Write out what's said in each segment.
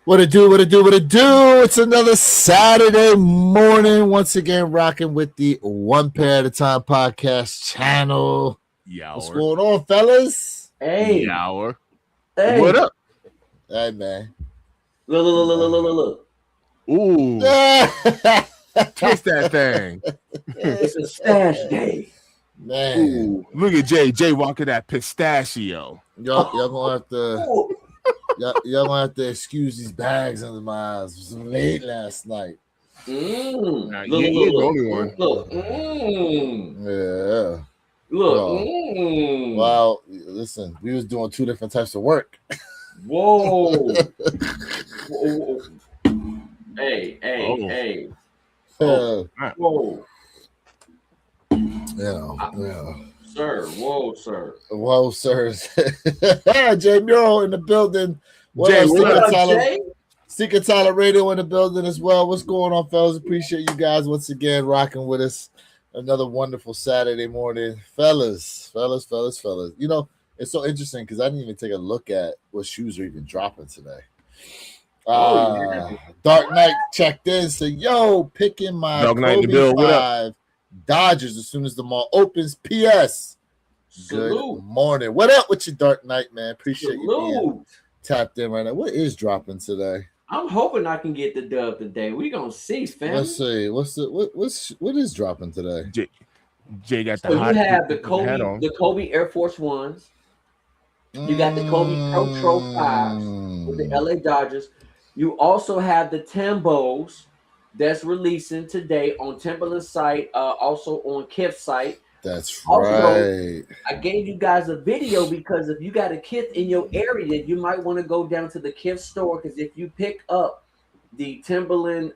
What it do? It's another Saturday morning. Once again, rocking with the One Pair at a Time podcast channel. Yower. What's going on, fellas? Hey. Yower. Hey. What up? Hey, man. Look. Ooh. Twist that thing. It's a stash day. Man. Ooh. Look at Jay walking that pistachio. Y'all gonna have to y'all gonna have to excuse these bags under my eyes. It was late last night. Nah, you ain't the only one. Look. Yeah. Look. Well, listen, we was doing two different types of work. Whoa. Hey. Whoa. Yeah. Sir. Whoa, sir. Whoa, sir. Jay Muro in the building. Jay, what up, Jay? Secret Talent Radio in the building as well. What's going on, fellas? Appreciate you guys once again rocking with us. Another wonderful Saturday morning. Fellas. You know, it's so interesting because I didn't even take a look at what shoes are even dropping today. Dark Knight checked in, said, yo, picking my Kobe 5 Dodgers as soon as the mall opens. P.S. Good morning. What up with you, Dark Knight, man? Appreciate you being tapped in right now. What is dropping today? I'm hoping I can get the dub today. We gonna see, fam. Let's see. What is dropping today? Jay got the so hot. You have the Kobe Air Force Ones. You got the Kobe Protro 5s with the LA Dodgers. You also have the Timbos that's releasing today on Timberland's site, also on Kith's site. That's also, right. I gave you guys a video because if you got a Kith in your area, you might want to go down to the Kith store because if you pick up the Timberland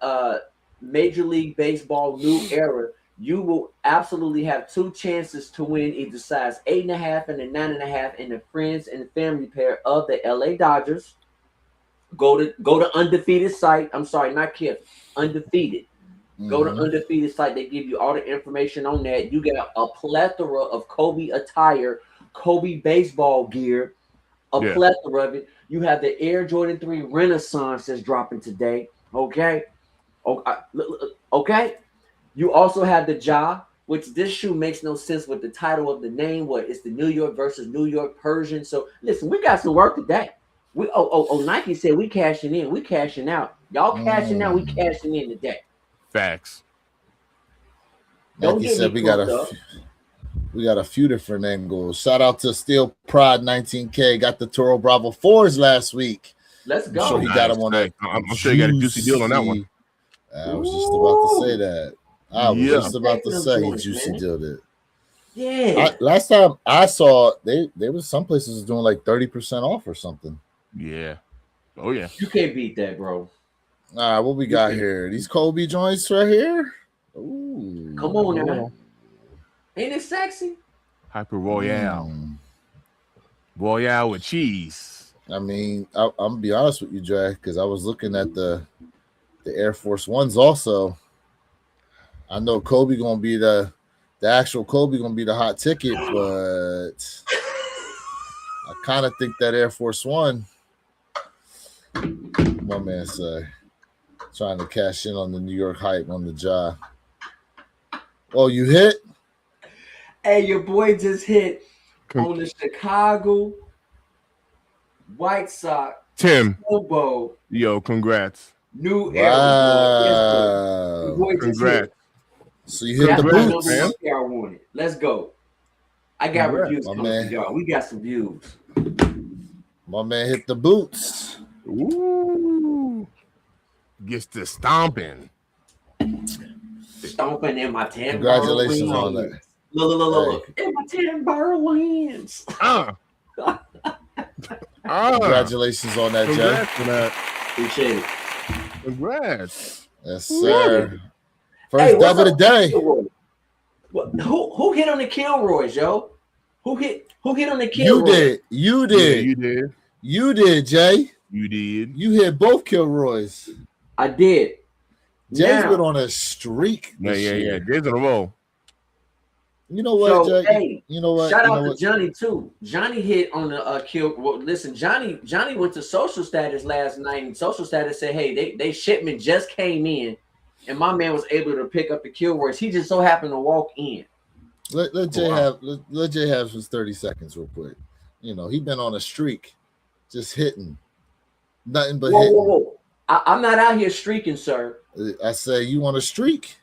Major League Baseball New Era, you will absolutely have two chances to win either size 8.5 and a 9.5 in the friends and family pair of the LA Dodgers. Go to Undefeated site. I'm sorry, not Kith. Undefeated. Go to Undefeated site. They give you all the information on that. You get a plethora of Kobe attire, Kobe baseball gear, plethora of it. You have the Air Jordan 3 Renaissance that's dropping today. Okay. You also have the Ja, which this shoe makes no sense with the title of the name. It's the New York versus New York Persian. So listen, we got some work today. Nike said we cashing in, we cashing out. Y'all cashing out, we cashing in today. Facts. Nike said we got a few different angles. Shout out to Steel Pride 19K. Got the Toro Bravo 4s last week. Let's go. I'm sure he got them on that. I'm sure you got a juicy deal on that one. I was just about to say that. He juicy dealed it. Yeah. Last time I saw there was some places doing like 30% off or something. Yeah. Oh yeah. You can't beat that, bro. All right, what we got here? These Kobe joints right here. Ooh. Come on now. Ain't it sexy? Hyper Royale. Royale with cheese. I mean, I'm gonna be honest with you, Jay, because I was looking at the Air Force Ones also. I know Kobe gonna be the actual Kobe gonna be the hot ticket, but I kind of think that Air Force One, my man say, trying to cash in on the New York hype on the job. Oh, you hit? Hey, your boy just hit on the Chicago White Sox. Tim. Bowl. Yo, congrats. New era. Wow. Congrats. So you hit the boots, man. I want it. Let's go. I got reviews coming to y'all. We got some views. My man hit the boots. Ooh. Gets to stomping. Stomping in my Tim. Congratulations on that. Look. In my Tim Burlins. Congratulations on that, Jay. Congrats for that. Appreciate it. Congrats. Yes, sir. First dub of the day. Who hit on the Kilroys, yo? Who hit on the Kilroys? You did. Yeah, You did, Jay. you did. You hit both Kilroys. I did. Jay's been on a streak. Yeah. Jay's on a roll. You know what, So, Jay? hey, you know what? Shout you out know to what? Johnny too. Johnny hit on the kill. Well, listen, Johnny went to Social Status last night, and Social Status said, "Hey, they shipment just came in, and my man was able to pick up the Kilroys. He just so happened to walk in." Let Jay let Jay have his 30 seconds real quick. You know, he been on a streak, just hitting, nothing but hitting. Whoa. I'm not out here streaking, sir. I say you on a streak.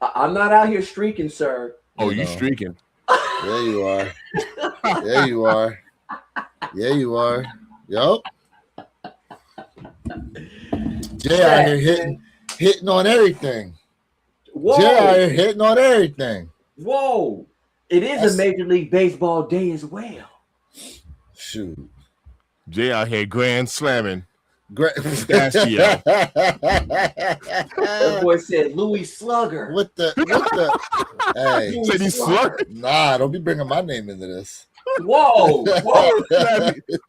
I'm not out here streaking, sir. Oh, you streaking? There you are. There you are. Yeah, you are. Yup. Jay out here hitting on everything. Whoa. Jay out here hitting on everything. Whoa. It is a Major League Baseball day as well. Shoot. Jay out here grand slamming. Pistachio. That boy said Louis Slugger. What the? Hey. Said he slugger? Nah, don't be bringing my name into this. Whoa.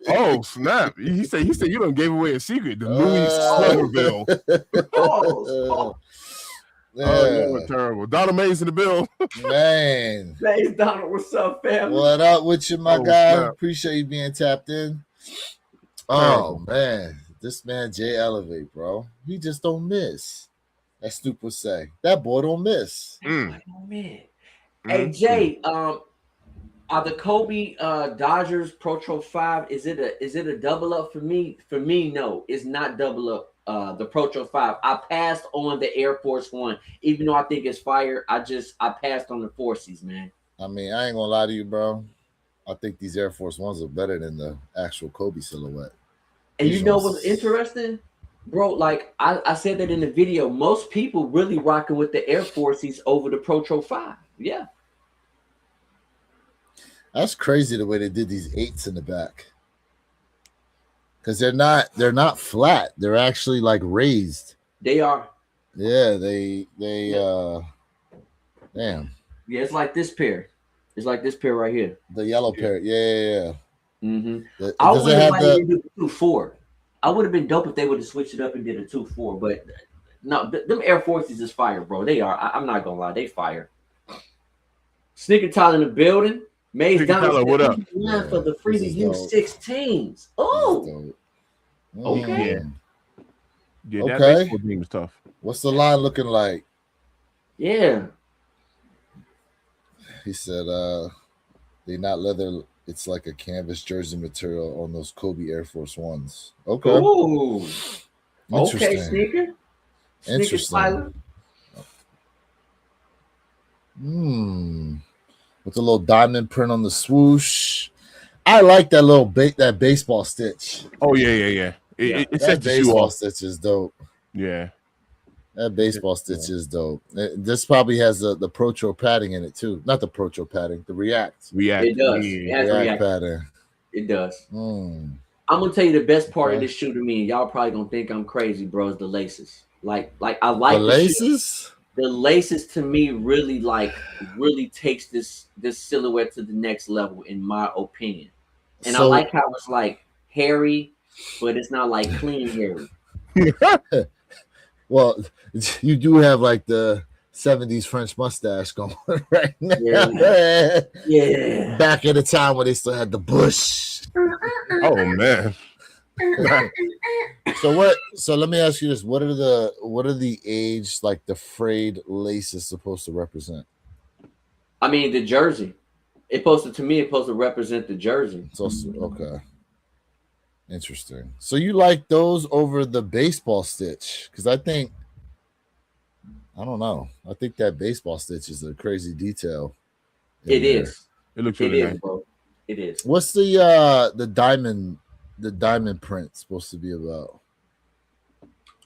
Oh, snap. He said you done gave away a secret. The Louis Slugger bill. Oh, that was terrible. Donald Mays in the bill. Man. Thanks, Donald. What's up, fam? What up with you, my guy? Snap. Appreciate you being tapped in. Oh, man. This man, Jay Elevate, bro. He just don't miss. That stupid say. That boy don't miss. Hey, Jay, are the Kobe Dodgers Protro 5, is it a double up for me? For me, no. It's not double up. The Protro 5. I passed on the Air Force One, even though I think it's fire. I passed on the Forces, man. I mean, I ain't gonna lie to you, bro. I think these Air Force Ones are better than the actual Kobe silhouette. And you know what's interesting, bro? Like I said that in the video, most people really rocking with the Air Forces over the Protro 5. Yeah, that's crazy the way they did these 8s in the back. Because they're not flat. They're actually like raised. they are. Yeah, they damn. Yeah, it's like this pair. It's like this pair right here. The yellow pair. Yeah. Mm-hmm. I would have liked to do 2-4. I would have been dope if they would have switched it up and did a 2-4. But no, them Air Forces is fire, bro. They are. I'm not gonna lie, they fire. Sneaker Tyler in the building. Maze Donald, what up? For the free to use 16s. Oh, okay. Yeah, that Okay. baseball team is tough. What's the line looking like? Yeah. He said, they not leather. It's like a canvas jersey material on those Kobe Air Force Ones. Okay. Ooh. Interesting. Okay, Sneaker Tyler. With a little diamond print on the swoosh. I like that little that baseball stitch. Oh yeah. It That sets the shoe baseball off. stitch is dope. Yeah. That baseball stitch is dope. This probably has the Protro padding in it too. Not the Protro padding, the React. It does. Yeah. It has React pattern. It does. Mm. I'm gonna tell you the best part of this shoe to me, and y'all probably gonna think I'm crazy, bro, is the laces. Like I like the laces. The laces to me really takes this silhouette to the next level, in my opinion. And I like how it's like hairy, but it's not like clean hairy. Well, you do have like the 70s French mustache going right now. Yeah. Back at the time when they still had the bush. Oh man. So let me ask you this. What are the age, like the frayed laces supposed to represent? I mean the jersey. It's supposed to represent the jersey. It's also okay. Interesting. So you like those over the baseball stitch? Because I don't know. I think that baseball stitch is a crazy detail. It is. It looks really nice, bro. It is. What's the diamond print supposed to be about?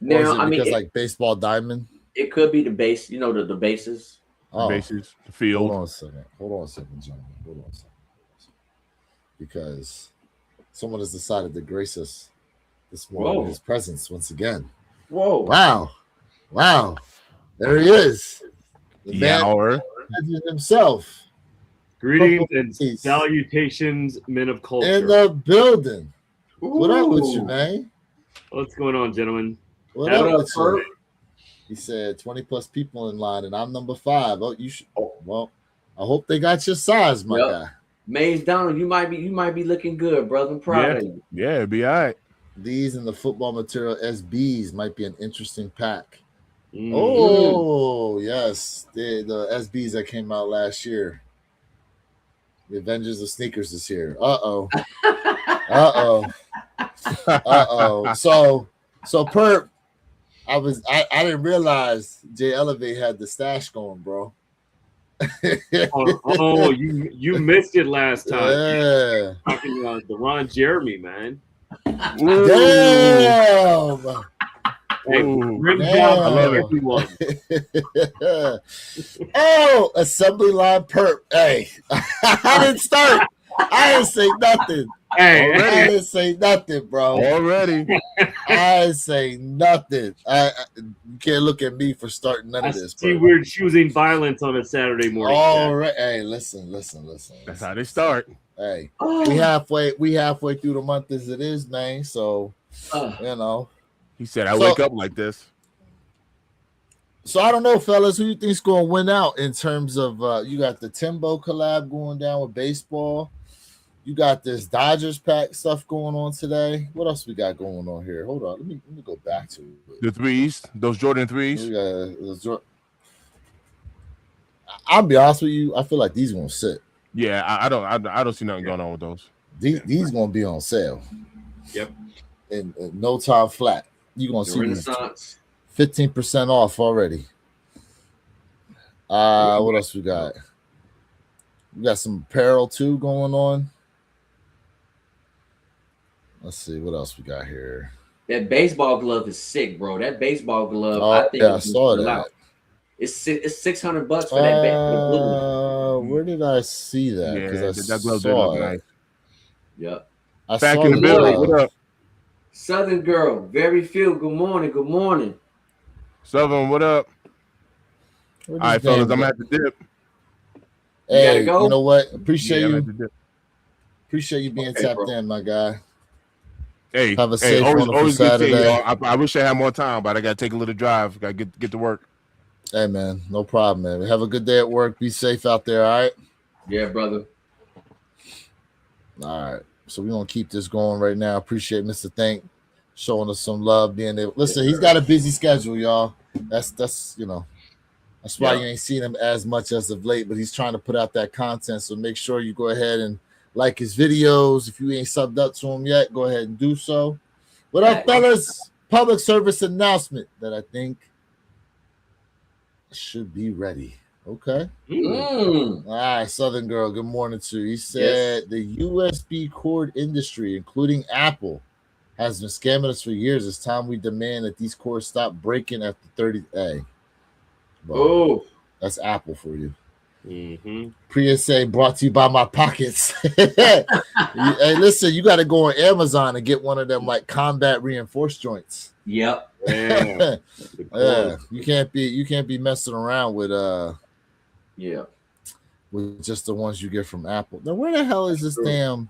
Now, I mean, like baseball diamond. It could be the base. You know the bases. The bases, the field. Hold on a second, gentlemen. Hold on a second. Because Someone has decided to grace us this morning Whoa. with his presence once again. Whoa. Wow. Wow. There he is. The man Yower. himself. Greetings Purple and Haze salutations, men of in culture. the building. What up with you, Ooh. man? What's going on, gentlemen? What What up up, with you? Perp? He said 20 plus people in line, and I'm number 5. Oh, you should. Well, I hope they got your size, my Yep. guy. Maze Donald, you might be looking good, brother. I'm proud of you. Yeah, it'd be all right. These and the football material SBs might be an interesting pack. Mm. Oh, yes. The SBs that came out last year. The Avengers of Sneakers is here. Uh-oh. Uh-oh. Uh-oh. So Perp, I didn't realize Jay Elevate had the stash going, bro. Oh, you missed it last time. Yeah. Talking about the Ron Jeremy, man. Ooh. Damn. Hey, Ooh. rims Damn. down I love for it. everyone. Oh, assembly line Perp. Hey, I didn't start. I didn't say nothing. Hey, Already. I didn't say nothing, bro. Already. I didn't say nothing. You can't look at me for starting none I of this, see bro. we're choosing violence on a Saturday morning. All right. Hey, listen. That's how they start. Hey, Oh. we halfway through the month as it is, man. So you know. He said, I wake up like this. So I don't know, fellas, who you think's going to win out in terms of you got the Timbo collab going down with baseball. You got this Dodgers pack stuff going on today. What else we got going on here? Hold on, let me go back to it. The threes, those Jordan threes. We got, I'll be honest with you, I feel like these gonna sit. Yeah, I don't see nothing going on with those. These gonna be on sale. Yep. In no time flat. You're gonna The see these Renaissance. 15% off already. What else we got? We got some apparel too going on. Let's see what else we got here. That baseball glove is sick, bro. That baseball glove, Oh, I think yeah, I it's saw gonna that. sell out. It's $600 for that blue. Where did I see that? Because Yeah, I that glove did saw look it. nice. Yep. I Back saw in the the building. glove. What up, Southern girl, very few. Good morning. Good morning. Southern? What up? Where All right, this fellas, damn I'm go? at the dip. You gotta Hey, go? you know what? Appreciate Yeah, I'm you. at the dip. Appreciate you being Okay, tapped bro. in, my guy. Hey, Have a safe, always wonderful good seeing Saturday. y'all. I wish I had more time, but I got to take a little drive. Got to get to work. Hey, man, no problem, man. Have a good day at work. Be safe out there, all right? Yeah, brother. All right. So we're going to keep this going right now. Appreciate Mr. Thank showing us some love, being able. Listen, he's got a busy schedule, y'all. That's you know, that's why Yeah. you ain't seen him as much as of late, but he's trying to put out that content. So make sure you go ahead and like his videos. If you ain't subbed up to him yet, go ahead and do so. What up, fellas? Public service announcement that I think should be ready. Okay. Mm. All right, Southern Girl, good morning to you. He said the USB cord industry, including Apple, has been scamming us for years. It's time we demand that these cords stop breaking after 30. Hey, bro, Oh, that's Apple for you. Mm-hmm. PSA brought to you by my pockets. Hey, listen, you got to go on Amazon and get one of them like combat reinforced joints. yep. Yeah. Yeah, you can't be messing around with Yeah. with just the ones you get from Apple. Now, where the hell is this damn?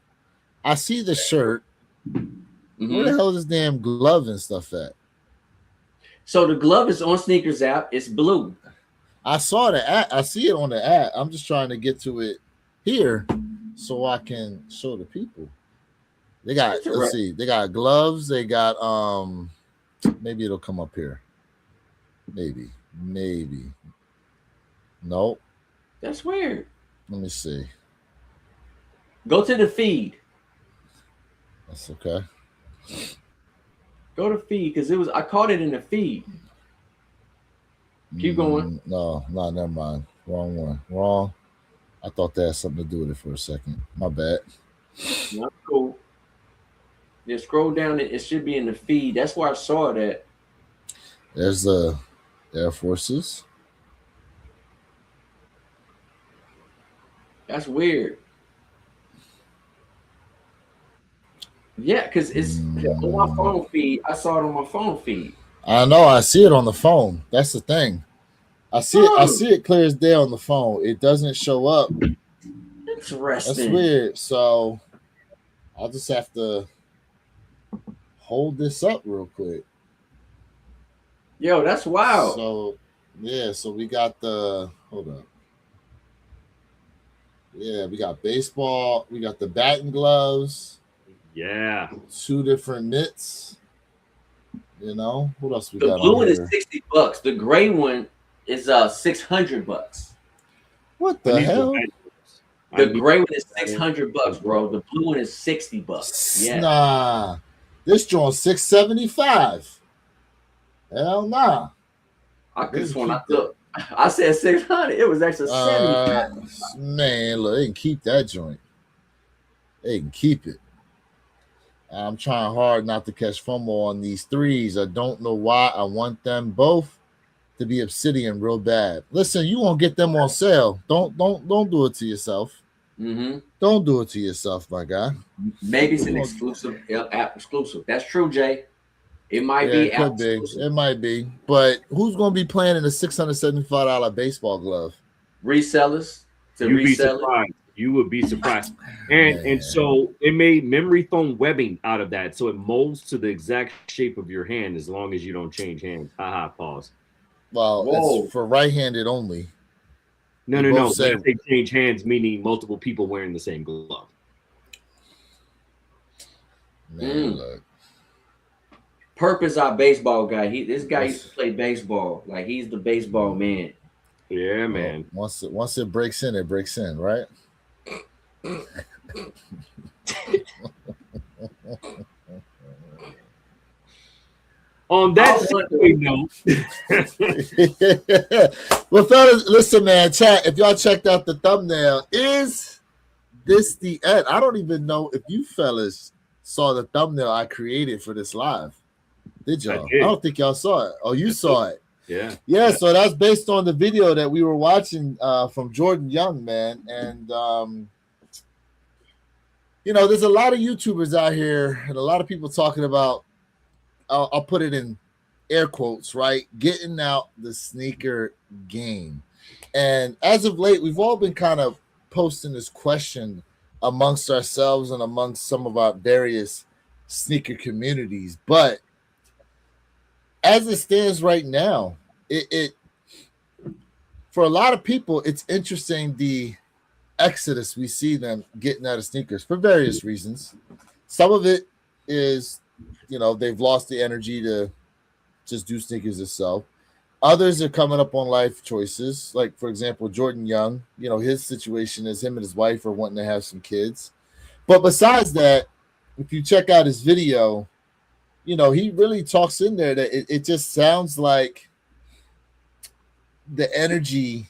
I see the shirt. Mhm. Where the hell is this damn glove and stuff at? So the glove is on Sneakers app. It's blue. I saw the app. I see it on the app. I'm just trying to get to it here so I can show the people. They got, let's see, they got gloves. They got maybe it'll come up here. Maybe. Nope. That's weird. Let me see. Go to the feed. That's okay. Go to feed because I caught it in the feed. Keep going. No, never mind. Wrong one. Wrong. I thought that had something to do with it for a second. My bad. Not cool. Then scroll down. It should be in the feed. That's where I saw it at. There's the Air Forces. That's weird. Yeah, because it's on my phone feed. I saw it on my phone feed. I know. I see it on the phone. That's the thing. I see it. I Oh, see it clear as day on the phone. It doesn't show up. That's interesting. weird. So I'll just have to hold this up real quick. Yo, that's wild. So yeah. So we got the. Hold up. Yeah, we got baseball. We got the batting gloves. Yeah. 2 different mitts. You know what else we The got blue on one is here? $60. The gray one is $600. What I the need the hell? batting gloves. I The need gray one is batting $600, gloves. bro. The blue one is $60. Yeah, Nah, this joint 675. Hell nah. I could They have can sworn I keep that. look. I said 600. It was actually 70. Uh, man, look, they can keep that joint. They can keep it. I'm trying hard not to catch FOMO on these threes. I don't know why. I want them both to be obsidian real bad. Listen, you won't get them on sale. Don't do it to yourself. Mm-hmm. Don't do it to yourself, my guy. Maybe it's You an gonna- exclusive app exclusive. That's true, Jay. It might yeah, be it app could be. exclusive. It might be. But who's gonna be playing in a $675 baseball glove? Resellers to You'd be resell it. surprised. You would be surprised. And Man. so it made memory foam webbing out of that. So it molds to the exact shape of your hand as long as you don't change hands. Haha, pause. Well, Whoa. it's for right-handed only. No, They no, no. both When say, I say change hands, meaning multiple people wearing the same glove. man, look. Perp is our baseball guy. This guy What's- used to play baseball. Like he's the baseball man. Yeah, well, man. once it breaks in, right? On that I wonder- segue note, Well, fellas, listen, man, chat. If y'all checked out the thumbnail, is this the end? I don't even know if you fellas saw the thumbnail I created for this live. Did y'all? did. I don't think y'all saw it. Oh, you saw it. yeah. Yeah, so that's based on the video that we were watching from Jordan Young, man. And you know, there's a lot of YouTubers out here and a lot of people talking about, I'll put it in air quotes, right? Getting out the sneaker game. And as of late, we've all been kind of posting this question amongst ourselves and amongst some of our various sneaker communities. But as it stands right now, it for a lot of people, it's interesting the exodus we see them getting out of sneakers for various reasons. Some of it is, you know, they've lost the energy to just do sneakers itself. Others are coming up on life choices. Like, for example, Jordan Young, you know, his situation is him and his wife are wanting to have some kids. But besides that, if you check out his video, you know, he really talks in there that it just sounds like the energy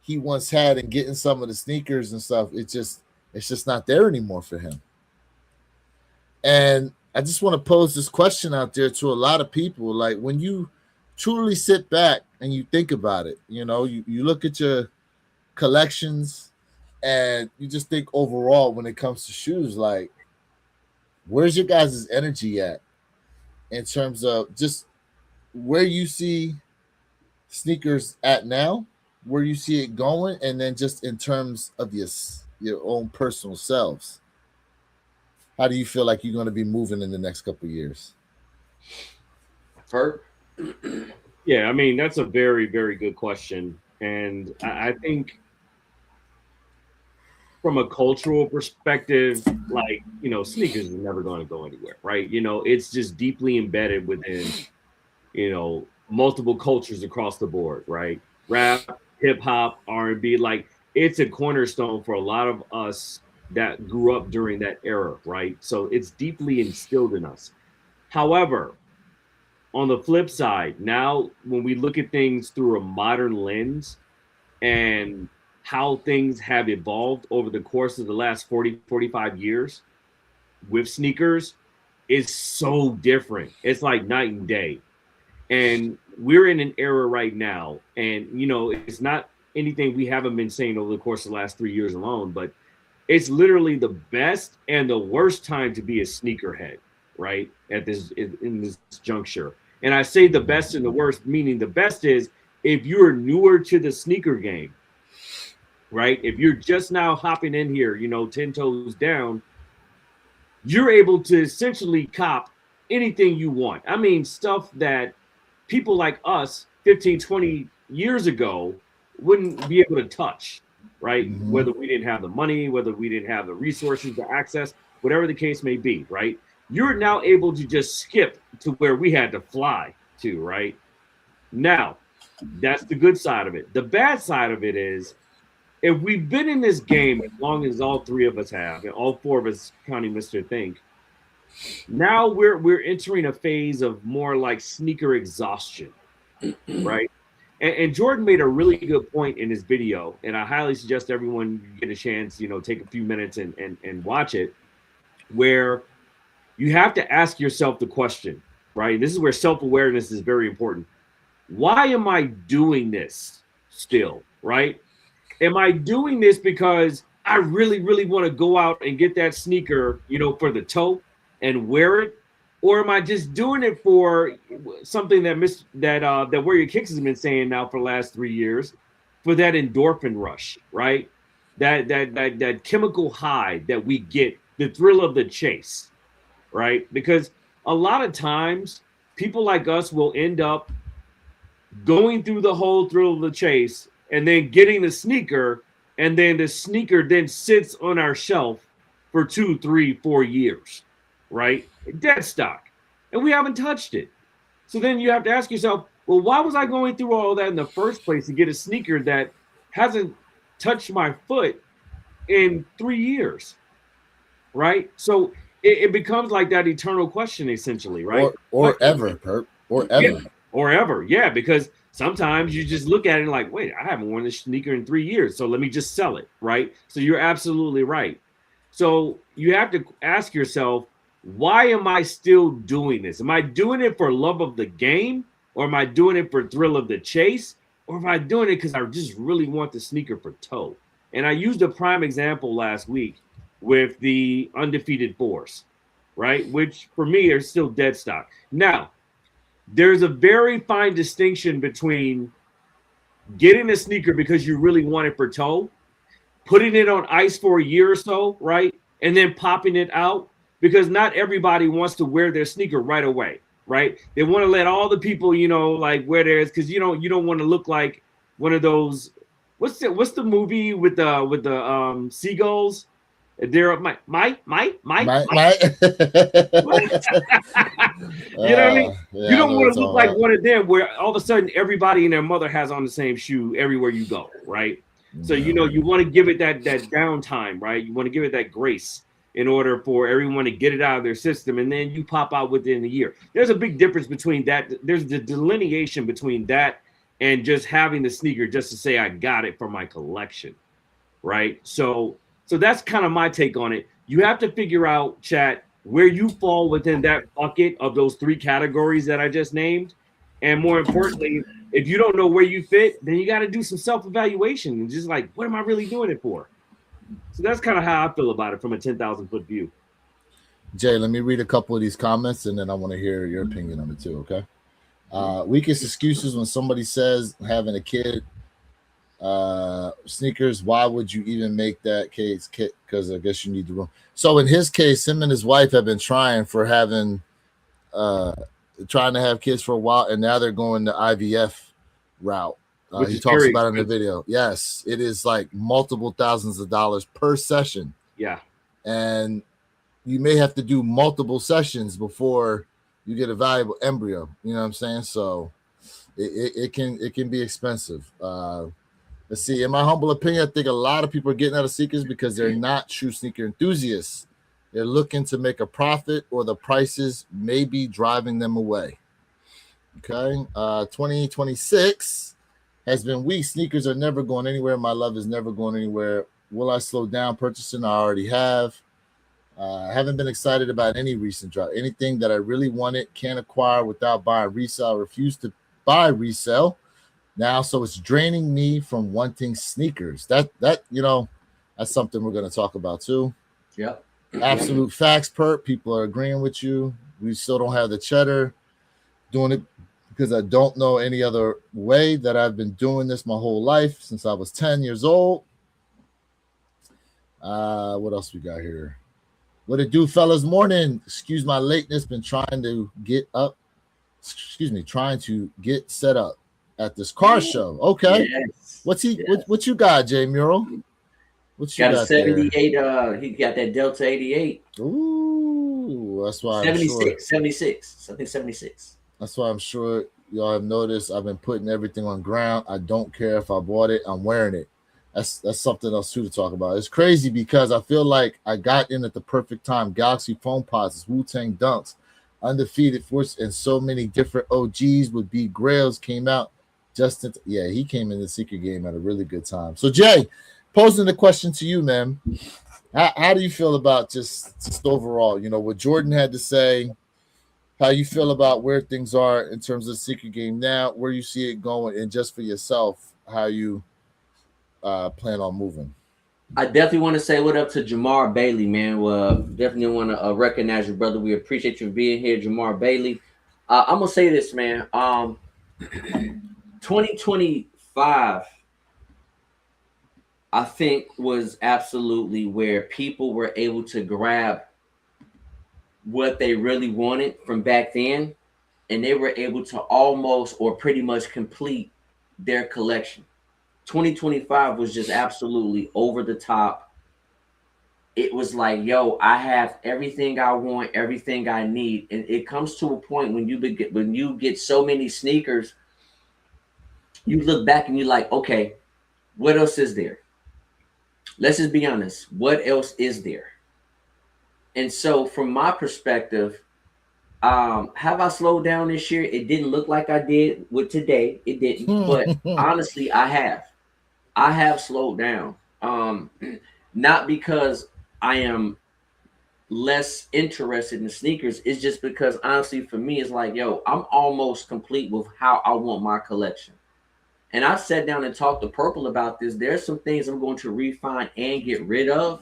he once had in getting some of the sneakers and stuff, it's just not there anymore for him. And I just want to pose this question out there to a lot of people. Like, when you truly sit back and you think about it, you know, you look at your collections and you just think overall when it comes to shoes, like, where's your guys' energy at in terms of just where you see sneakers at now, where you see it going, and then just in terms of your own personal selves. How do you feel like you're going to be moving in the next couple of years? Perp. Yeah, I mean, that's a very, very good question. And I think from a cultural perspective, like, you know, sneakers is never going to go anywhere, right? You know, it's just deeply embedded within, you know, multiple cultures across the board, right? Rap, hip hop, R&B, like it's a cornerstone for a lot of us that grew up during that era, right? So it's deeply instilled in us. However, on the flip side, now when we look at things through a modern lens and how things have evolved over the course of the last 40, 45 years with sneakers is so different. It's like night and day. And we're in an era right now, and you know, it's not anything we haven't been saying over the course of the last 3 years alone, but it's literally the best and the worst time to be a sneakerhead, right? At this in this juncture. And I say the best and the worst, meaning the best is if you're newer to the sneaker game, right? If you're just now hopping in here, 10 toes down, you're able to essentially cop anything you want. I mean, stuff that people like us 15, 20 years ago wouldn't be able to touch, right? Mhm. Whether we didn't have the money, whether we didn't have the resources to access, whatever the case may be, right? You're now able to just skip to where we had to fly to, right? Now, that's the good side of it. The bad side of it is if we've been in this game as long as all three of us have, and all four of us counting Mr. Think, now we're entering a phase of more like sneaker exhaustion, right? And Jordan made a really good point in his video, and I highly suggest everyone get a chance, take a few minutes and watch it, where you have to ask yourself the question, right? This is where self-awareness is very important. Why am I doing this still, right? Am I doing this because I really, really want to go out and get that sneaker, for the toe and wear it? Or am I just doing it for something that Warrior Kicks has been saying now for the last 3 years, for that endorphin rush, right? That chemical high that we get, the thrill of the chase, right? Because a lot of times people like us will end up going through the whole thrill of the chase and then getting the sneaker, and then the sneaker then sits on our shelf for 2, 3, 4 years, right? Dead stock. And we haven't touched it. So then you have to ask yourself, well, why was I going through all that in the first place to get a sneaker that hasn't touched my foot in 3 years, right? So it becomes like that eternal question, essentially, right? Or ever, Perp. Or ever. Yeah, or ever, yeah, because sometimes you just look at it and like, wait, I haven't worn this sneaker in 3 years, so let me just sell it, right? So you're absolutely right. So you have to ask yourself, why am I still doing this? Am I doing it for love of the game, or am I doing it for thrill of the chase, or am I doing it because I just really want the sneaker for toe? And I used a prime example last week with the undefeated fours, right? Which for me are still dead stock. Now, there's a very fine distinction between getting a sneaker because you really want it for toe, putting it on ice for a year or so, right? And then popping it out, because not everybody wants to wear their sneaker right away, right? They want to let all the people, like wear theirs, because you don't want to look like one of those. What's the movie with the seagulls? They're my. You know what I mean? Yeah, You don't want to look like one of them where all of a sudden everybody and their mother has on the same shoe everywhere you go, right? So you want to give it that downtime, right? You want to give it that grace in order for everyone to get it out of their system, and then you pop out within a year. There's a big difference between that. There's the delineation between that and just having the sneaker just to say I got it for my collection, right? So that's kind of my take on it. You have to figure out, chat, where you fall within that bucket of those 3 categories that I just named. And more importantly, if you don't know where you fit, then you got to do some self-evaluation and just like, what am I really doing it for? So that's kind of how I feel about it from a 10,000-foot view. Jay, let me read a couple of these comments, and then I want to hear your opinion on it too, okay? Weakest excuses when somebody says having a kid, sneakers, why would you even make that case? Because I guess you need the room. So in his case, him and his wife have been trying to have kids for a while, and now they're going the IVF route. He talks about it in the video. Yes, it is like multiple thousands of dollars per session. Yeah. And you may have to do multiple sessions before you get a valuable embryo. You know what I'm saying? So it can be expensive. Let's see. In my humble opinion, I think a lot of people are getting out of sneakers because they're not true sneaker enthusiasts. They're looking to make a profit, or the prices may be driving them away. Okay. 2026 has been weak. Sneakers are never going anywhere. My love is never going anywhere. Will I slow down purchasing? I already have. I haven't been excited about any recent drop. Anything that I really wanted, can't acquire without buying resale. I refuse to buy resale now, so it's draining me from wanting sneakers. That That's something we're going to talk about too. Yep. Absolute facts, perp. People are agreeing with you. We still don't have the cheddar. Doing it because I don't know any other way. That I've been doing this my whole life since I was 10 years old. What else we got here? What it do, fellas? Morning. Excuse my lateness. Been trying to get up. Excuse me, trying to get set up at this car show. Okay. Yes. What's he? Yes. What you got, J Mural? What you Got a got there? 78. He got that Delta 88. Ooh, that's why I'm 76. sure. 76. I think 76. That's why I'm sure y'all have noticed. I've been putting everything on ground. I don't care if I bought it. I'm wearing it. That's something else too to talk about. It's crazy because I feel like I got in at the perfect time. Galaxy foam pods, Wu-Tang Dunks, Undefeated Force, and so many different OGs with B Grails came out. Justin, yeah, he came in the secret game at a really good time. So Jay, posing the question to you, man. How do you feel about just overall? You know what Jordan had to say. How you feel about where things are in terms of the secret game now, where you see it going, and just for yourself, how you plan on moving. I definitely want to say what up to Jamar Bailey, man. Well, definitely want to recognize your brother. We appreciate you being here, Jamar Bailey. I'm gonna say this, man. 2025, I think, was absolutely where people were able to grab what they really wanted from back then, and they were able to almost or pretty much complete their collection. 2025 was just absolutely over the top. It was like, yo, I have everything I want, everything I need, and it comes to a point when you get so many sneakers, you look back and you're like, okay, what else is there? Let's just be honest. What else is there? And so, from my perspective, have I slowed down this year? It didn't look like I did with today. It didn't, but honestly, I have. I have slowed down. Not because I am less interested in sneakers. It's just because honestly, for me, it's like, yo, I'm almost complete with how I want my collection. And I've sat down and talked to Purple about this. There's some things I'm going to refine and get rid of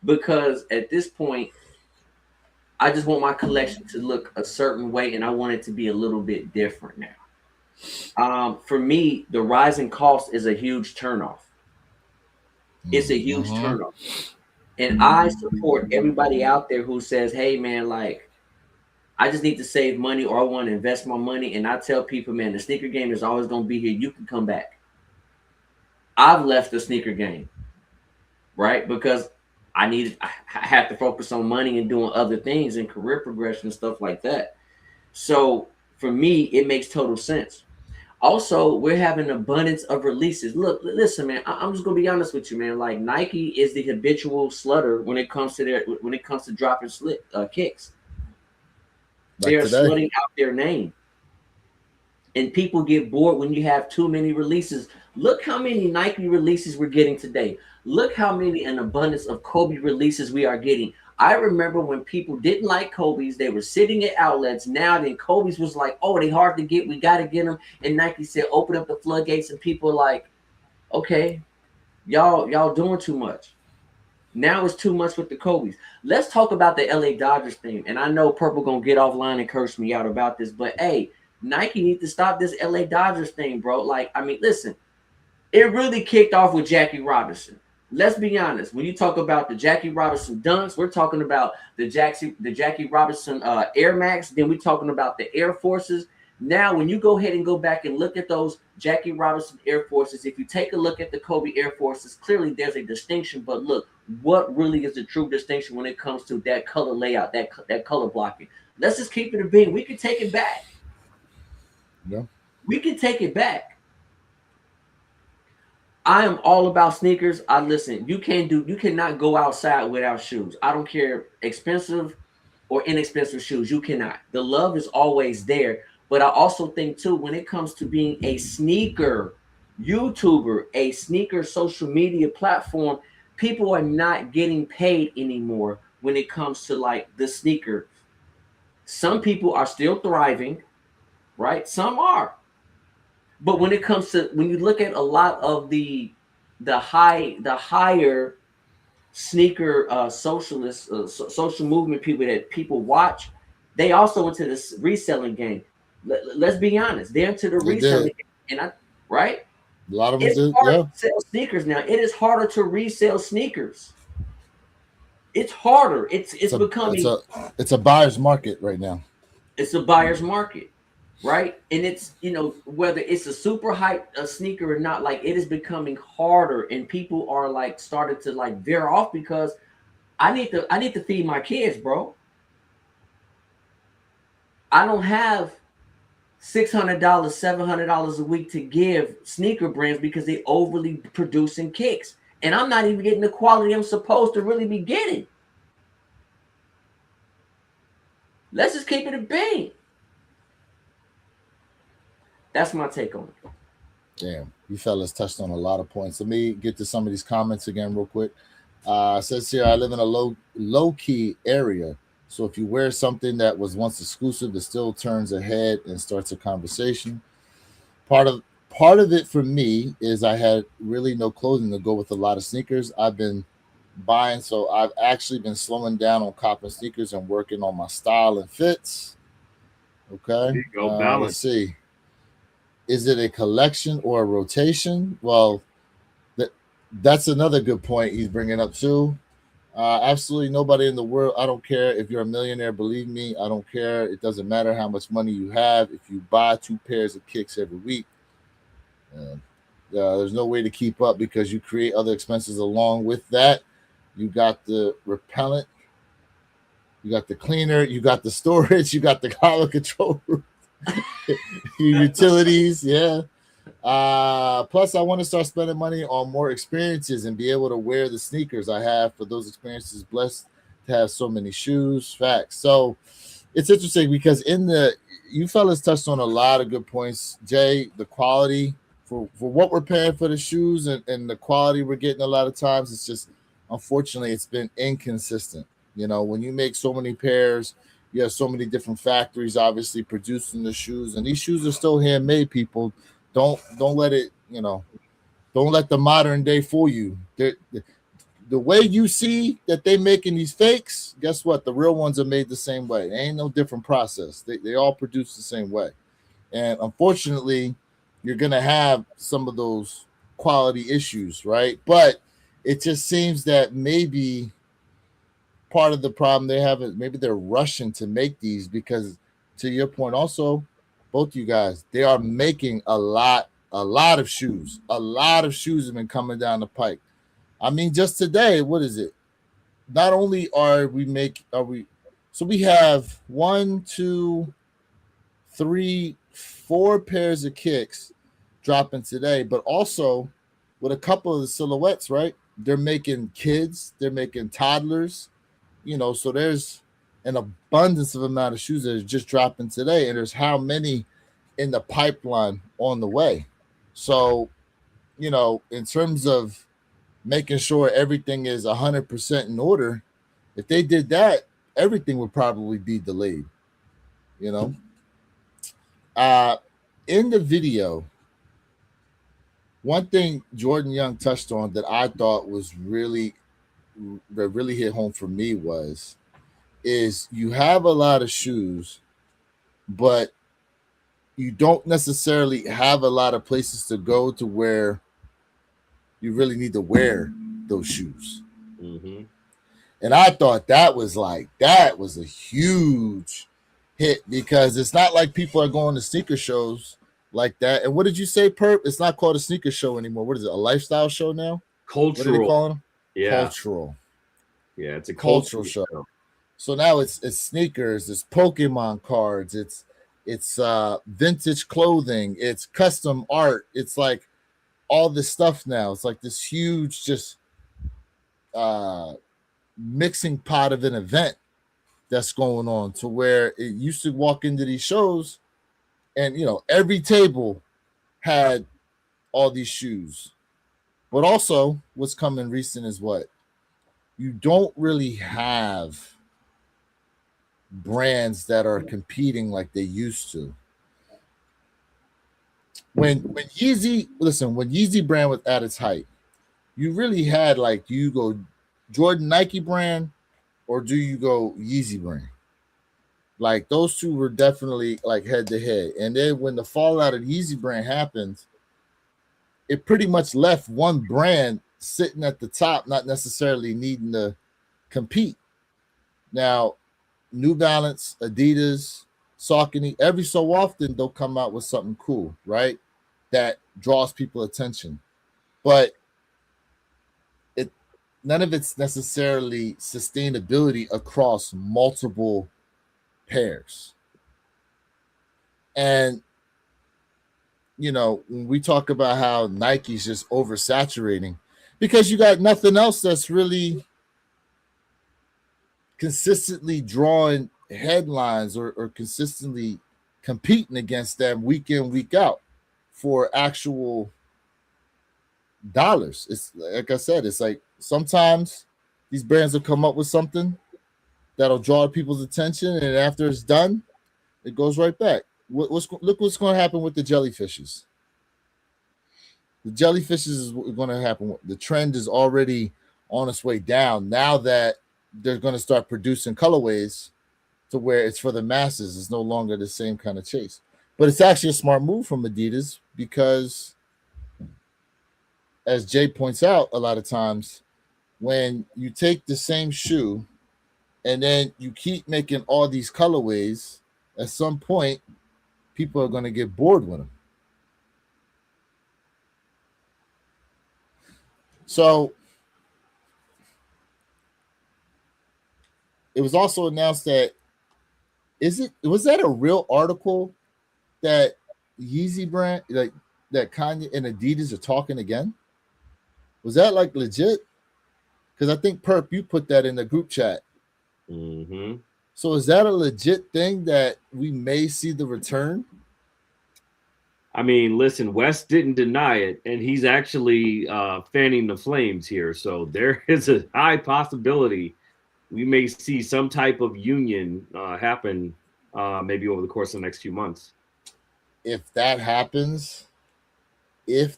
because at this point, I just want my collection to look a certain way, and I want it to be a little bit different now. For me, the rising cost is a huge turnoff. It's a huge turnoff. And I support everybody out there who says, hey, man, like, I just need to save money or I want to invest my money. And I tell people, man, the sneaker game is always going to be here. You can come back. I've left the sneaker game, right? Because I have to focus on money and doing other things and career progression and stuff like that. So for me, it makes total sense. Also, we're having an abundance of releases. Look, listen, man. I'm just gonna be honest with you, man. Like Nike is the habitual slutter when it comes to dropping kicks. Like They're today. slutting out their name, and people get bored when you have too many releases. Look how many Nike releases we're getting today. Look how many an abundance of Kobe releases we are getting. I remember when people didn't like Kobe's, they were sitting at outlets. Now then Kobe's was like, oh, they hard to get. We got to get them. And Nike said, open up the floodgates. And people are like, okay, y'all doing too much. Now it's too much with the Kobe's. Let's talk about the LA Dodgers thing. And I know Purple going to get offline and curse me out about this. But, hey, Nike needs to stop this LA Dodgers thing, bro. Like, I mean, listen, it really kicked off with Jackie Robinson. Let's be honest. When you talk about the Jackie Robinson dunks, we're talking about the Jackie Robinson Air Max. Then we're talking about the Air Forces. Now, when you go ahead and go back and look at those Jackie Robinson Air Forces, if you take a look at the Kobe Air Forces, clearly there's a distinction. But look, what really is the true distinction when it comes to that color layout, that color blocking? Let's just keep it a bean. We can take it back. Yeah. We can take it back. I am all about sneakers. You cannot go outside without shoes. I don't care expensive or inexpensive shoes. You cannot. The love is always there. But I also think too, when it comes to being a sneaker YouTuber, a sneaker social media platform, people are not getting paid anymore when it comes to like the sneaker. Some people are still thriving, right? Some are. But when you look at a lot of the higher sneaker socialists, social movement people that people watch, they also into this reselling game. Let's be honest, they're into the They reselling did. game, and I right. A lot of them It's did. hard Yeah. to sell sneakers now. It is harder to resell sneakers. It's harder. It's It's a it's becoming a it's a buyer's market right now. it's a buyer's market, right? And it's whether it's a super hype a sneaker or not, like it is becoming harder, and people are like started to like veer off because I need to feed my kids, bro. I don't have $600, $700 a week to give sneaker brands because they overly producing kicks, and I'm not even getting the quality I'm supposed to really be getting. Let's just keep it a bean. That's my take on it. Damn, you fellas touched on a lot of points. Let me get to some of these comments again real quick. Says here, I live in a low key area, so if you wear something that was once exclusive, it still turns ahead and starts a conversation. Part of part of it for me is I had really no clothing to go with a lot of sneakers. I've been buying, so I've actually been slowing down on copping sneakers and working on my style and fits. There Okay, you go, let's balance. see. Is it a collection or a rotation? Well, that that's another good point he's bringing up too. Absolutely nobody in the world. I don't care if you're a millionaire. Believe me, I don't care. It doesn't matter how much money you have. If you buy two pairs of kicks every week, uh, there's no way to keep up because you create other expenses along with that. You got the repellent, you got the cleaner, you got the storage, you got the climate control, your utilities. Yeah. Plus, I want to start spending money on more experiences and be able to wear the sneakers I have for those experiences. Blessed to have so many shoes. Facts. So it's interesting because you fellas touched on a lot of good points. Jay, the quality for what we're paying for the shoes and the quality we're getting a lot of times, it's just unfortunately it's been inconsistent. When you make so many pairs, you have so many different factories obviously producing the shoes, and these shoes are still handmade. People don't let it, don't let the modern day fool you. The way you see that they making these fakes, guess what? The real ones are made the same way. There ain't no different process. They all produce the same way. And unfortunately, you're gonna have some of those quality issues, right? But it just seems that maybe part of the problem they have is maybe they're rushing to make these because, to your point also, both you guys, they are making a lot of shoes. A lot of shoes have been coming down the pike. I mean, just today, what is it? Not only are we so we have one, two, three, four pairs of kicks dropping today, but also with a couple of the silhouettes, right? They're making kids, they're making toddlers, so there's an abundance of amount of shoes that are just dropping today, and there's how many in the pipeline on the way. So, in terms of making sure everything is 100% in order, if they did that, everything would probably be delayed, you know. Uh in the video, one thing Jordan Young touched on that I thought was really hit home for me was is you have a lot of shoes, but you don't necessarily have a lot of places to go to where you really need to wear those shoes. Mm-hmm. And I thought that was a huge hit because it's not like people are going to sneaker shows like that. And what did you say, Perp? It's not called a sneaker show anymore. What is it? A lifestyle show now? What are they Cultural. calling them? Yeah. Cultural. Yeah. It's a Cultural cultural show. show. So now it's sneakers, it's Pokemon cards, it's vintage clothing, it's custom art, it's like all this stuff now. It's like this huge just uh mixing pot of an event that's going on to where it used to walk into these shows and every table had all these shoes. But also what's coming recent is what? You don't really have brands that are competing like they used to. When Yeezy brand was at its height, you really had like Jordan Nike brand, or do you go Yeezy brand? Like those two were definitely like head to head. And then when the fallout of Yeezy brand happened, it pretty much left one brand sitting at the top, not necessarily needing to compete. Now, New Balance, Adidas, Saucony, every so often they'll come out with something cool, right? That draws people attention. But it none of it's necessarily sustainability across multiple pairs. And when we talk about how Nike's just oversaturating, because you got nothing else that's really consistently drawing headlines or consistently competing against them week in, week out for actual dollars. It's like I said, it's like sometimes these brands will come up with something that'll draw people's attention, and after it's done, it goes right back. Look what's going to happen with the jellyfishes. The jellyfishes is going to happen. The trend is already on its way down. Now that they're going to start producing colorways to where it's for the masses, it's no longer the same kind of chase. But it's actually a smart move from Adidas because, as Jay points out, a lot of times when you take the same shoe and then you keep making all these colorways, at some point, people are going to get bored with them. So it was also announced that was that a real article that Yeezy brand, like that Kanye and Adidas are talking again? Was that like legit? Because I think Perp, you put that in the group chat. Mm-hmm. So is that a legit thing that we may see the return? I mean, listen, West didn't deny it, and he's actually fanning the flames here. So there is a high possibility we may see some type of union happen maybe over the course of the next few months. If that happens, and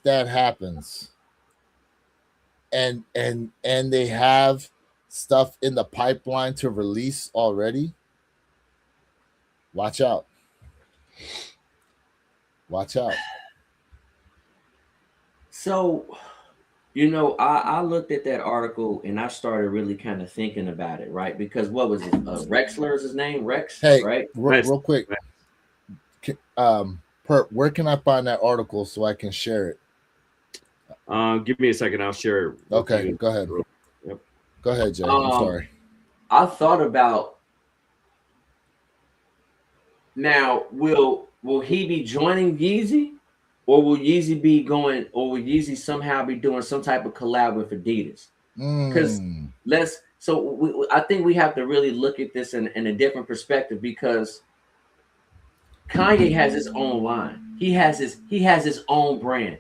they have stuff in the pipeline to release already, watch out. Watch out. So, I looked at that article and I started really kind of thinking about it, right? Because what was it? Rexler is his name, Rex, Hey, right? real quick. Perp, where can I find that article so I can share it? Give me a second. I'll share it. Okay, go ahead. Yep. Go ahead, Jay. I'm sorry. I thought about now, will he be joining Yeezy, or will Yeezy be going, or will Yeezy somehow be doing some type of collab with Adidas? Because I think we have to really look at this in a different perspective, because Kanye has his own line. He has his own brand.